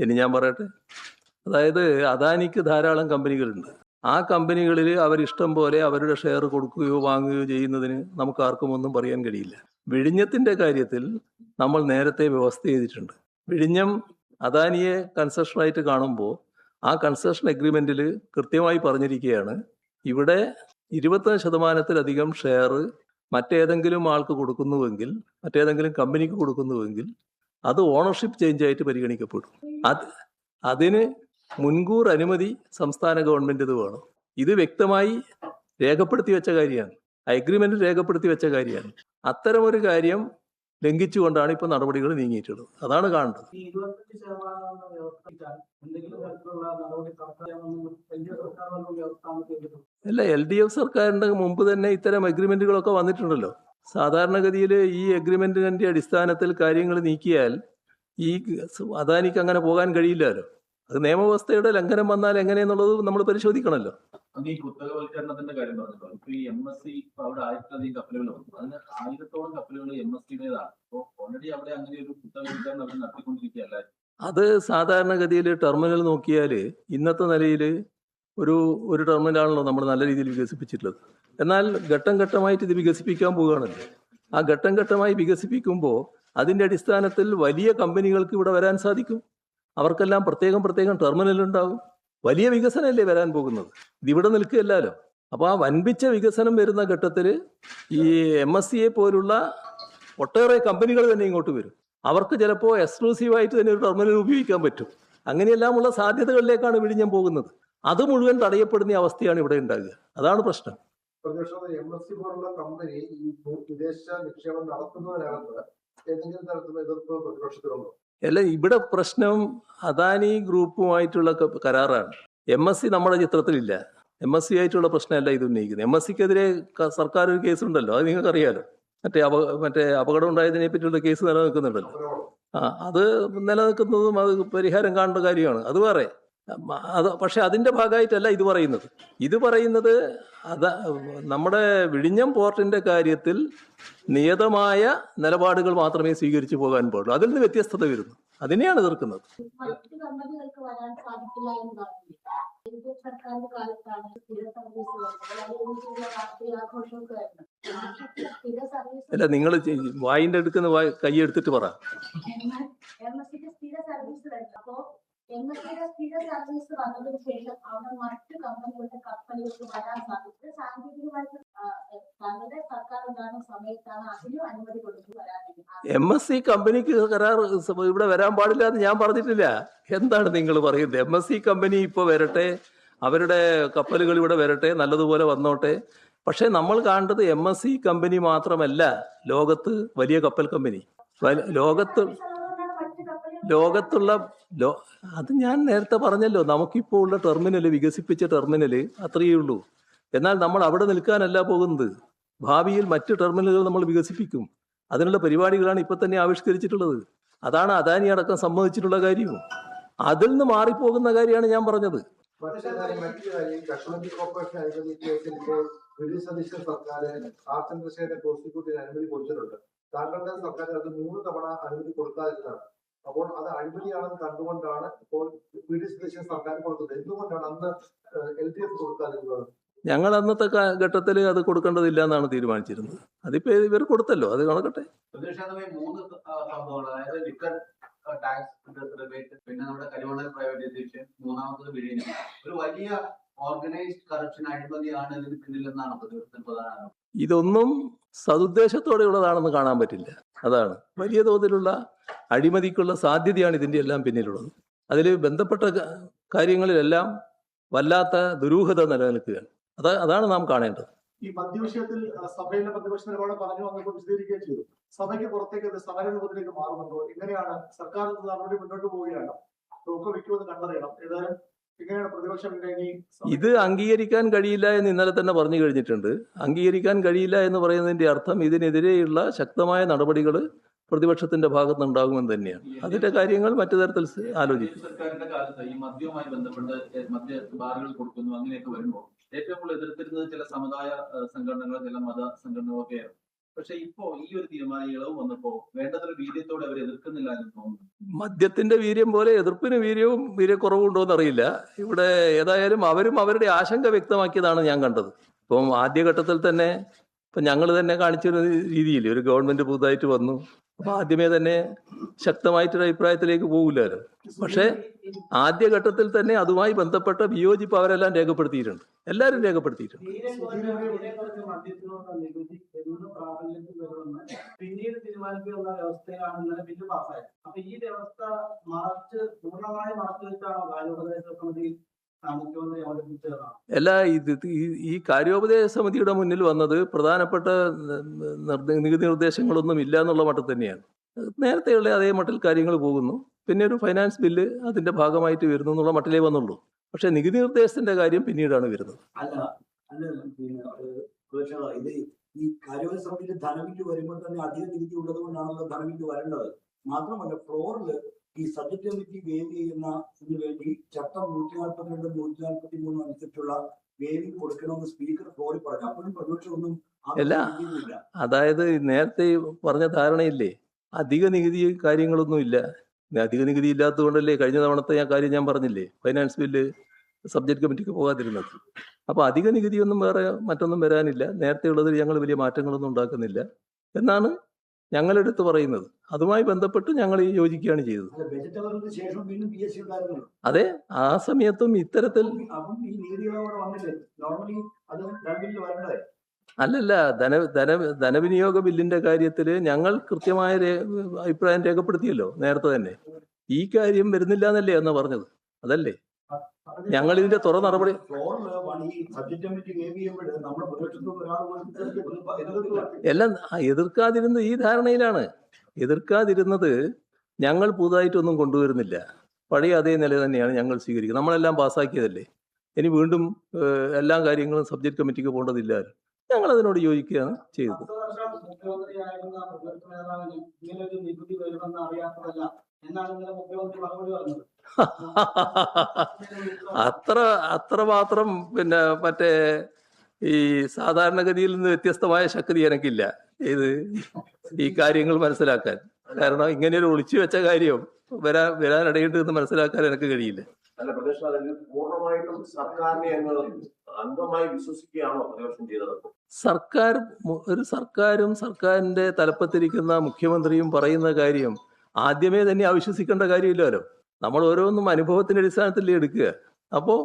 ഇനി ഞാൻ പറയട്ടെ. അതായത് അദാനിക്ക് ധാരാളം കമ്പനികളുണ്ട്. ആ കമ്പനികളിൽ അവരിഷ്ടം പോലെ അവരുടെ ഷെയർ കൊടുക്കുകയോ വാങ്ങുകയോ ചെയ്യുന്നതിന് നമുക്ക് ആർക്കും ഒന്നും പറയാൻ കഴിയില്ല. വിഴിഞ്ഞത്തിൻ്റെ കാര്യത്തിൽ നമ്മൾ നേരത്തെ വ്യവസ്ഥ ചെയ്തിട്ടുണ്ട്. വിഴിഞ്ഞം അദാനിയെ കൺസെഷനായിട്ട് കാണുമ്പോൾ ആ കൺസെഷൻ എഗ്രിമെൻറ്റിൽ കൃത്യമായി പറഞ്ഞിരിക്കുകയാണ്, ഇവിടെ 20%-ലധികം ഷെയർ മറ്റേതെങ്കിലും ആൾക്ക് കൊടുക്കുന്നുവെങ്കിൽ, മറ്റേതെങ്കിലും കമ്പനിക്ക് കൊടുക്കുന്നുവെങ്കിൽ അത് ഓണർഷിപ്പ് ചേഞ്ച് ആയിട്ട് പരിഗണിക്കപ്പെടും. അതിന് മുൻകൂർ അനുമതി സംസ്ഥാന ഗവൺമെൻറ് ഇത് വേണം. ഇത് വ്യക്തമായി രേഖപ്പെടുത്തി വെച്ച കാര്യമാണ്, അഗ്രിമെന്റിൽ രേഖപ്പെടുത്തി വെച്ച കാര്യമാണ്. അത്തരമൊരു കാര്യം ലംഘിച്ചുകൊണ്ടാണ് ഇപ്പോൾ നടപടികൾ നീങ്ങിയിട്ടുള്ളത്. അതാണ് കാണേണ്ടത്. ഈ 25% വ്യവസ്ഥിക്കാൻ എന്തെങ്കിലും തരത്തിലുള്ള നടപടി സർക്കാരാണെന്ന് വലിയ സർക്കാർ വ്യവസ്ഥ അല്ല, LDF സർക്കാരിൻ്റെ മുമ്പ് തന്നെ ഇത്തരം അഗ്രിമെന്റുകളൊക്കെ വന്നിട്ടുണ്ടല്ലോ. സാധാരണഗതിയിൽ ഈ അഗ്രിമെന്റിന്റെ അടിസ്ഥാനത്തിൽ കാര്യങ്ങൾ നീക്കിയാൽ ഈ അദാനിക്ക് അങ്ങനെ പോകാൻ കഴിയില്ലല്ലോ. അത് നിയമവ്യവസ്ഥയുടെ ലംഘനം വന്നാൽ എങ്ങനെയെന്നുള്ളത് നമ്മൾ പരിശോധിക്കണമല്ലോ. ഈ കുത്തകവൽക്കരണത്തിന്റെ കാര്യം പറഞ്ഞല്ലോ. ഇപ്പൊ ഈ MSC അവിടെ 1000-ലധികം കപ്പലുകൾ വന്നു. അതിന് 1000-ഓളം കപ്പലുകൾ MSCയുടേതാണ്. അപ്പോൾ ഓൾറെഡി അവിടെ അങ്ങനെ ഒരു കുത്തകവൽക്കരണം അവർ നടത്തിക്കൊണ്ടിരിക്കുകയല്ല. അത് സാധാരണഗതിയിൽ ടെർമിനൽ നോക്കിയാൽ ഇന്നത്തെ നിലയിൽ ഒരു ടെർമിനലാണല്ലോ നമ്മൾ നല്ല രീതിയിൽ വികസിപ്പിച്ചിട്ടുള്ളത്. എന്നാൽ ഘട്ടം ഘട്ടമായിട്ട് ഇത് വികസിപ്പിക്കാൻ പോവുകയാണല്ലോ. ആ ഘട്ടം ഘട്ടമായി വികസിപ്പിക്കുമ്പോൾ അതിൻ്റെ അടിസ്ഥാനത്തിൽ വലിയ കമ്പനികൾക്ക് ഇവിടെ വരാൻ സാധിക്കും. അവർക്കെല്ലാം പ്രത്യേകം ടെർമിനൽ ഉണ്ടാകും. വലിയ വികസനമല്ലേ വരാൻ പോകുന്നത്, ഇതിവിടെ നിൽക്കുകയല്ലോ. അപ്പോൾ ആ വൻപിച്ച വികസനം വരുന്ന ഘട്ടത്തിൽ ഈ MSCയെ പോലുള്ള ഒട്ടേറെ കമ്പനികൾ തന്നെ ഇങ്ങോട്ട് വരും. അവർക്ക് ചിലപ്പോൾ എക്സ്ക്ലൂസീവായിട്ട് തന്നെ ഒരു ടെർമിനൽ ഉപയോഗിക്കാൻ പറ്റും. അങ്ങനെയെല്ലാമുള്ള സാധ്യതകളിലേക്കാണ് വിഴിഞ്ഞം പോകുന്നത്. അത് മുഴുവൻ തടയപ്പെടുന്ന അവസ്ഥയാണ് ഇവിടെ ഉണ്ടാകുക. അതാണ് പ്രശ്നം. MSC പോലുള്ള കമ്പനി ഈ വിദേശ നിക്ഷേപം നടത്തുന്നതിനകത്ത് ഏതെങ്കിലും തരത്തിലുള്ള എതിർപ്പ് പ്രതിപക്ഷത്തിലുണ്ടോ? അല്ല, ഇവിടെ പ്രശ്നം അദാനി ഗ്രൂപ്പുമായിട്ടുള്ള കരാറാണ്. MSC നമ്മുടെ ചിത്രത്തിലില്ല. MSC ആയിട്ടുള്ള പ്രശ്നമല്ല ഇത് ഉന്നയിക്കുന്നത്. MSCക്കെതിരെ സർക്കാർ ഒരു കേസുണ്ടല്ലോ, അത് നിങ്ങൾക്കറിയാലോ. മറ്റേ അപകടം ഉണ്ടായതിനെ പറ്റിയുള്ള കേസ് നിലനിൽക്കുന്നുണ്ടല്ലോ. അത് നിലനിൽക്കുന്നതും അത് പരിഹാരം കാണേണ്ട കാര്യമാണ്. അത് വേറെ. പക്ഷെ അതിൻ്റെ ഭാഗമായിട്ടല്ല ഇത് പറയുന്നത്. ഇത് പറയുന്നത് നമ്മുടെ വിഴിഞ്ഞം പോർട്ടിന്റെ കാര്യത്തിൽ നിയതമായ നിലപാടുകൾ മാത്രമേ സ്വീകരിച്ചു പോകാൻ പാടുള്ളൂ. അതിൽ നിന്ന് വ്യത്യസ്തത വരുന്നു. അതിനെയാണ് എതിർക്കുന്നത്. മറ്റു കമ്പനികൾക്ക് വരാൻ സാധിക്കില്ല എന്ന് പറഞ്ഞില്ല. സർക്കാരിന്റെ കാലത്താണ് സ്ഥിര സർവീസ് വരുന്നത്. രാഷ്ട്രീയ ആഘോഷമൊക്കെ ആയിരുന്നു. സ്ഥിര സർവീസ് അല്ല, നിങ്ങൾ വായിന്റെ എടുക്കുന്ന കൈ എടുത്തിട്ട് പറ. MSCക്ക് സ്ഥിര സർവീസ് വരുന്നത്. അപ്പോ MSCയുടെ സ്ഥിര സർവീസ് വന്നതിന് ശേഷം അവിടെ മറ്റു കമ്പനികളുടെ കപ്പലുകൾക്ക് വരാൻ സാധിച്ചത് സാങ്കേതികമായിട്ട് തങ്ങളുടെ സർക്കാർ ഉണ്ടാകുന്ന സമയത്താണ് അതിനും അനുമതി കൊടുത്തു വരാൻ വേണ്ടി. MSC കമ്പനിക്ക് കരാർ ഇവിടെ വരാൻ പാടില്ല എന്ന് ഞാൻ പറഞ്ഞിട്ടില്ല. എന്താണ് നിങ്ങൾ പറയുന്നത്? MSC കമ്പനി ഇപ്പോൾ വരട്ടെ, അവരുടെ കപ്പലുകൾ ഇവിടെ വരട്ടെ, നല്ലതുപോലെ വന്നോട്ടെ. പക്ഷെ നമ്മൾ കാണേണ്ടത് MSC കമ്പനി മാത്രമല്ല ലോകത്ത് വലിയ കപ്പൽ കമ്പനി. ലോകത്തുള്ള അത് ഞാൻ നേരത്തെ പറഞ്ഞല്ലോ. നമുക്കിപ്പോൾ ഉള്ള ടെർമിനൽ, വികസിപ്പിച്ച ടെർമിനൽ അത്രയേ ഉള്ളൂ. എന്നാൽ നമ്മൾ അവിടെ നിൽക്കാനല്ല പോകുന്നത്. ഭാവിയിൽ മറ്റ് ടെർമിനലുകൾ നമ്മൾ വികസിപ്പിക്കും. അതിനുള്ള പരിപാടികളാണ് ഇപ്പൊ തന്നെ ആവിഷ്കരിച്ചിട്ടുള്ളത്. അതാണ് അദാനി അടക്കം സമ്മതിച്ചിട്ടുള്ള കാര്യവും. അതിൽ നിന്ന് മാറിപ്പോകുന്ന കാര്യമാണ് ഞാൻ പറഞ്ഞത്. മറ്റൊരു കാര്യം, കശുവണ്ടി കോർപ്പറേഷൻ അനുമതി കേസിൽ ഇപ്പോൾ വി.ഡി. സതീശൻ സർക്കാർ ആർ ചന്ദ്രശേഖരൻ പ്രോസിക്യൂട്ടറിന് അനുമതി കൊടുത്തിട്ടുണ്ട്. താങ്കളുടെ സർക്കാർ അത് 3 തവണ അനുമതി കൊടുക്കാതിരുന്നതാണ്. അപ്പോൾ അത് അഴിമതിയാണെന്ന് കണ്ടുകൊണ്ടാണ് ഇപ്പോൾ വി.ഡി. സതീശൻ സർക്കാർ കൊടുത്തത്. എന്തുകൊണ്ടാണ് അന്ന് LDF കൊടുക്കാതിരുന്നത്? ഞങ്ങൾ അന്നത്തെ ഘട്ടത്തിൽ അത് കൊടുക്കേണ്ടതില്ല എന്നാണ് തീരുമാനിച്ചിരുന്നത്. അതിപ്പോ ഇവർ കൊടുത്തല്ലോ, അത് കണക്കട്ടെ. 3 സംഭവങ്ങൾ, അതായത് ലിക്കർ ടാക്സ് റിബേറ്റ്, പിന്നെ നമ്മുടെ കരിമണൽ പ്രൈവറ്റൈസേഷൻ, മൂന്നാമത്തത് വിഴിഞ്ഞം. ഒരു വലിയ ഓർഗനൈസ്ഡ് കറപ്ഷൻ അഴിമതിയാണ് ഇതിന് പിന്നിലെന്നാണ് പ്രതിപക്ഷത്തിന് പ്രധാനം. ഇതൊന്നും സതുദ്ദേശത്തോടെയുള്ളതാണെന്ന് കാണാൻ പറ്റില്ല. അതാണ് വലിയ തോതിലുള്ള അഴിമതിക്കുള്ള സാധ്യതയാണ് ഇതിൻ്റെ എല്ലാം പിന്നിലുള്ളത്. അതിൽ ബന്ധപ്പെട്ട കാര്യങ്ങളിലെല്ലാം വല്ലാത്ത ദുരൂഹത നിലനിൽക്കുകയാണ്. അതാണ് നാം കാണേണ്ടത്. ഈ മദ്യവിഷയത്തിൽ സഭയിലെ പ്രതിപക്ഷ നിലപാട് പറഞ്ഞു വന്നപ്പോൾ വിശദീകരിക്കുകയും ചെയ്തു. സഭയ്ക്ക് പുറത്തേക്ക് അത് സമരരൂപത്തിലേക്ക് മാറുന്നുണ്ടോ? എങ്ങനെയാണ് സർക്കാർ നടപടി മുന്നോട്ട് പോവുകയാണ്? ഒക്കെ വയ്ക്കുമെന്ന് കണ്ടറിയണം. ഏതായാലും എങ്ങനെയാണ് പ്രതിപക്ഷം ഇനി ഇത് അംഗീകരിക്കാൻ കഴിയില്ല എന്ന് ഇന്നലെ തന്നെ പറഞ്ഞു കഴിഞ്ഞിട്ടുണ്ട്. അംഗീകരിക്കാൻ കഴിയില്ല എന്ന് പറയുന്നതിന്റെ അർത്ഥം ഇതിനെതിരെയുള്ള ശക്തമായ നടപടികൾ പ്രതിപക്ഷത്തിന്റെ ഭാഗത്ത് ഉണ്ടാകുമെന്ന് തന്നെയാണ്. അതിന്റെ കാര്യങ്ങൾ മറ്റു തരത്തിൽ ആലോചിക്കും. സർക്കാരിന്റെ കാലത്ത് ഈ മദ്യവുമായി ബന്ധപ്പെട്ട് മദ്യ ബാറുകൾ കൊടുക്കുന്നു അങ്ങനെയൊക്കെ വരുമ്പോൾ ഏറ്റവും കൂടുതൽ എതിർത്തിരുന്നത് ചില സമുദായ സംഘടനകളും ചില മത സംഘടനകളൊക്കെയാണ്. പക്ഷെ ഇപ്പോ ഈ ഒരു തീരുമാന ഇളവ് വന്നപ്പോ വേണ്ടത്ര വീര്യത്തോടെ അവർ എതിർക്കുന്നില്ല എന്ന് തോന്നുന്നു. മദ്യത്തിന്റെ വീര്യം പോലെ എതിർപ്പിന് വീര്യക്കുറവും ഉണ്ടോ എന്നറിയില്ല. ഇവിടെ ഏതായാലും അവരും അവരുടെ ആശങ്ക വ്യക്തമാക്കിയതാണ് ഞാൻ കണ്ടത്. ഇപ്പം ആദ്യഘട്ടത്തിൽ തന്നെ ഇപ്പം ഞങ്ങൾ തന്നെ കാണിച്ചൊരു രീതിയിൽ ഒരു ഗവൺമെന്റ് പുതുതായിട്ട് വന്നു. അപ്പൊ ആദ്യമേ തന്നെ ശക്തമായിട്ടൊരു അഭിപ്രായത്തിലേക്ക് പോകില്ലല്ലോ. പക്ഷേ ആദ്യഘട്ടത്തിൽ തന്നെ അതുമായി ബന്ധപ്പെട്ട വിയോജിപ്പ് അവരെല്ലാം രേഖപ്പെടുത്തിയിട്ടുണ്ട്. എല്ലാവരും രേഖപ്പെടുത്തിയിട്ടുണ്ട്. മദ്യത്തിനുള്ള നികുതി എന്ന് പ്രാബല്യത്തിൽ വരുമെന്ന് പിന്നീട് തീരുമാനിക്കുന്ന വ്യവസ്ഥയിലാണ് ഇന്നലെ ബില്ല് പാസ്സായത്. അപ്പൊ ഈ വ്യവസ്ഥ പൂർണ്ണമായി മറച്ചു വെച്ചാണോ കാര്യോപദേശ സമിതി മുഖ്യമന്ത്രി അവതരിപ്പിച്ചതാണ്? അല്ല, ഈ കാര്യോപദേശ സമിതിയുടെ മുന്നിൽ വന്നത് പ്രധാനപ്പെട്ട നികുതി നിർദ്ദേശങ്ങളൊന്നും ഇല്ല എന്നുള്ള മട്ടിൽ തന്നെയാണ്. നേരത്തെയുള്ള അതേ മട്ടിൽ കാര്യങ്ങൾ പോകുന്നു. പിന്നെ ഒരു ഫൈനാൻസ് ബില്ല് അതിന്റെ ഭാഗമായിട്ട് വരുന്നു എന്നുള്ള മട്ടിലേ വന്നുള്ളൂ. പക്ഷെ നികുതി നിർദ്ദേശത്തിന്റെ കാര്യം പിന്നീടാണ് വരുന്നത്. ഇത് ഈ കാര്യോപദേശ സമിതിയിൽ ധനബില്ല് വരുമ്പോൾ തന്നെ അധിക നികുതി ഉള്ളത് കൊണ്ടാണല്ലോ ധനബില്ല് വരേണ്ടത്. മാത്രമല്ല ഫ്ലോറിൽ ഈ സബ്ജക്ട് കമ്മിറ്റി വേവ് ചെയ്യുന്നതിന് വേണ്ടി ചട്ടം 142, 143 അനുസരിച്ചുള്ള വേവി കൊടുക്കണമെന്ന് സ്പീക്കർ ഫ്ലോറിൽ പറഞ്ഞു. അപ്പോഴും പ്രതിപക്ഷം ഒന്നും അല്ല, അതായത് നേരത്തെ പറഞ്ഞ ധാരണയില്ലേ, അധിക നികുതി കാര്യങ്ങളൊന്നും ഇല്ല. അധിക നികുതി ഇല്ലാത്തത് കൊണ്ടല്ലേ കഴിഞ്ഞ തവണത്തെ കാര്യം ഞാൻ പറഞ്ഞില്ലേ, ഫൈനാൻസ് ബില്ല് സബ്ജക്ട് കമ്മിറ്റിക്ക് പോകാതിരുന്നത്. അപ്പൊ അധിക നികുതിയൊന്നും വേറെ മറ്റൊന്നും വരാനില്ല. നേരത്തെ ഉള്ളതിൽ ഞങ്ങൾ വലിയ മാറ്റങ്ങളൊന്നും ഉണ്ടാക്കുന്നില്ല എന്നാണ് ഞങ്ങളെടുത്ത് പറയുന്നത്. അതുമായി ബന്ധപ്പെട്ട് ഞങ്ങൾ യോജിക്കുകയാണ് ചെയ്തത്. അതെ, ആ സമയത്തും ഇത്തരത്തിൽ അല്ലല്ല, ധനവിനിയോഗ ബില്ലിന്റെ കാര്യത്തിൽ ഞങ്ങൾ കൃത്യമായ അഭിപ്രായം രേഖപ്പെടുത്തിയല്ലോ നേരത്തെ തന്നെ. ഈ കാര്യം വരുന്നില്ല എന്നല്ലേ എന്ന് പറഞ്ഞത്? അതല്ലേ ഞങ്ങൾ ഇതിന്റെ തുറ നടപടി. എല്ലാം എതിർക്കാതിരുന്നത് ഈ ധാരണയിലാണ്. എതിർക്കാതിരുന്നത് ഞങ്ങൾ പുതുതായിട്ടൊന്നും കൊണ്ടുവരുന്നില്ല. പഴയ അതേ നില തന്നെയാണ് ഞങ്ങൾ സ്വീകരിക്കുന്നത്. നമ്മളെല്ലാം പാസ്സാക്കിയതല്ലേ. ഇനി വീണ്ടും എല്ലാ കാര്യങ്ങളും സബ്ജക്ട് കമ്മിറ്റിക്ക് പോകേണ്ടതില്ല. ഞങ്ങൾ അതിനോട് യോജിക്കുകയാണ് ചെയ്തത്. മുഖ്യമന്ത്രിയായിരുന്ന പ്രതിപക്ഷ നേതാവിന് ഇങ്ങനൊരു നികുതി വരുമെന്ന് അറിയാത്തതല്ല എന്നാണ് ഇന്നലെ മുഖ്യമന്ത്രി മറുപടി പറഞ്ഞത്. അത്രമാത്രം പിന്നെ മറ്റേ ഈ സാധാരണഗതിയിൽ നിന്ന് വ്യത്യസ്തമായ ശക്തി എനിക്കില്ല ഈ കാര്യങ്ങൾ മനസ്സിലാക്കാൻ. കാരണം ഇങ്ങനെയൊരു ഒളിച്ചു വെച്ച കാര്യം വരാനിടയുണ്ട് എന്ന് മനസ്സിലാക്കാൻ എനിക്ക് കഴിയില്ല. അല്ല, പ്രതിപക്ഷം അല്ലെങ്കിൽ പൂർണ്ണമായിട്ടും സർക്കാരിനെ അംഗമായി വിശ്വസിക്കുകയാണോ പ്രതിപക്ഷം ചെയ്തത്? സർക്കാരും സർക്കാരിന്റെ തലപ്പത്തിരിക്കുന്ന മുഖ്യമന്ത്രിയും പറയുന്ന കാര്യം ആദ്യമേ തന്നെ അവിശ്വസിക്കേണ്ട കാര്യമില്ലല്ലോ. നമ്മൾ ഓരോന്നും അനുഭവത്തിന്റെ അടിസ്ഥാനത്തിൽ എടുക്കുക. അപ്പോൾ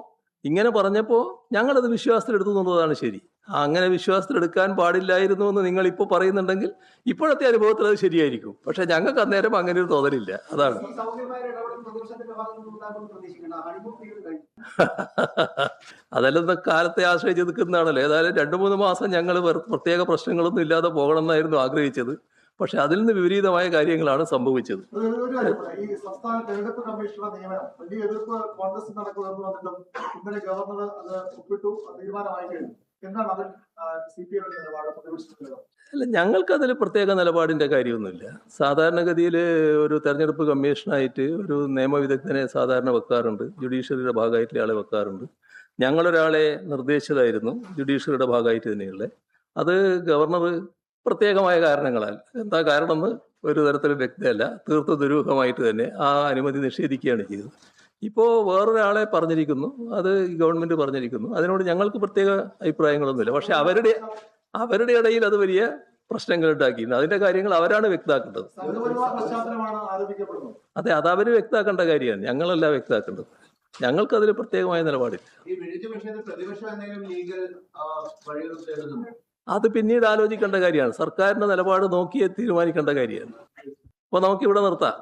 ഇങ്ങനെ പറഞ്ഞപ്പോൾ ഞങ്ങളത് വിശ്വാസത്തിലെടുത്തു എന്നുള്ളതാണ് ശരി. അങ്ങനെ വിശ്വാസത്തിലെടുക്കാൻ പാടില്ലായിരുന്നു എന്ന് നിങ്ങൾ ഇപ്പോൾ പറയുന്നുണ്ടെങ്കിൽ ഇപ്പോഴത്തെ അനുഭവത്തിൽ അത് ശരിയായിരിക്കും. പക്ഷെ ഞങ്ങൾക്ക് അന്നേരം അങ്ങനെ ഒരു തോന്നലില്ല. അതാണ്. അതെല്ലാം കാലത്തെ ആശ്രയിച്ച് നിൽക്കുന്നതാണല്ലോ. ഏതായാലും 2-3 മാസം ഞങ്ങൾ പ്രത്യേക പ്രശ്നങ്ങളൊന്നും ഇല്ലാതെ പോകണം എന്നായിരുന്നു ആഗ്രഹിച്ചത്. പക്ഷെ അതിൽ നിന്ന് വിപരീതമായ കാര്യങ്ങളാണ് സംഭവിച്ചത്. ഈ സംസ്ഥാന തെരഞ്ഞെടുപ്പ് കമ്മീഷണറുടെ നിയമനം വലിയ എതിർപ്പ് കോൺഗ്രസ് നടക്കുമെന്ന് വന്നിട്ടും ഇന്നലെ ഗവർണർ അത് ഒപ്പിട്ടു, തീരുമാനമായി കഴിഞ്ഞു. എന്താണ് അതിൽ CPM നിലപാട്, പ്രതിപക്ഷത്തിന്റെ നിലപാട്? അല്ല, ഞങ്ങൾക്കതിൽ പ്രത്യേക നിലപാടിന്റെ കാര്യമൊന്നുമില്ല. സാധാരണഗതിയിൽ ഒരു തെരഞ്ഞെടുപ്പ് കമ്മീഷനായിട്ട് ഒരു നിയമവിദഗ്ധനെ സാധാരണ വെക്കാറുണ്ട്. ജുഡീഷ്യറിയുടെ ഭാഗമായിട്ടുള്ള ആളെ വെക്കാറുണ്ട്. ഞങ്ങളൊരാളെ നിർദ്ദേശിച്ചതായിരുന്നു ജുഡീഷ്യറിയുടെ ഭാഗമായിട്ട് തന്നെയുള്ള. അത് ഗവർണർ പ്രത്യേകമായ കാരണങ്ങളാൽ, എന്താ കാരണമെന്ന് ഒരു തരത്തിലും വ്യക്തമല്ല, തീർത്തും ദുരൂഹമായിട്ട് തന്നെ ആ അനുമതി നിഷേധിക്കുകയാണ് ചെയ്തത്. ഇപ്പോൾ വേറൊരാളെ പറഞ്ഞിരിക്കുന്നു, അത് ഗവൺമെന്റ് പറഞ്ഞിരിക്കുന്നു. അതിനോട് ഞങ്ങൾക്ക് പ്രത്യേക അഭിപ്രായങ്ങളൊന്നുമില്ല. പക്ഷെ അവരുടെ ഇടയിൽ അത് വലിയ പ്രശ്നങ്ങൾ ഉണ്ടാക്കിയിരുന്നു. അതിന്റെ കാര്യങ്ങൾ അവരാണ് വ്യക്തമാക്കേണ്ടത്. അതെ, അത് അവര് വ്യക്തമാക്കേണ്ട കാര്യമാണ്, ഞങ്ങളല്ല വ്യക്തമാക്കേണ്ടത്. ഞങ്ങൾക്ക് അതിൽ പ്രത്യേകമായ നിലപാടില്ല. ഈ വിഴിഞ്ഞ വിഷയത്തിൽ പ്രതിപക്ഷം എന്തെങ്കിലും ലീഗൽ വഴികൾ തേടുന്നുണ്ടോ? അത് പിന്നീട് ആലോചിക്കേണ്ട കാര്യമാണ്. സർക്കാരിന്റെ നിലപാട് നോക്കിയേ തീരുമാനിക്കേണ്ട കാര്യമാണ്. അപ്പൊ നമുക്കിവിടെ നിർത്താം.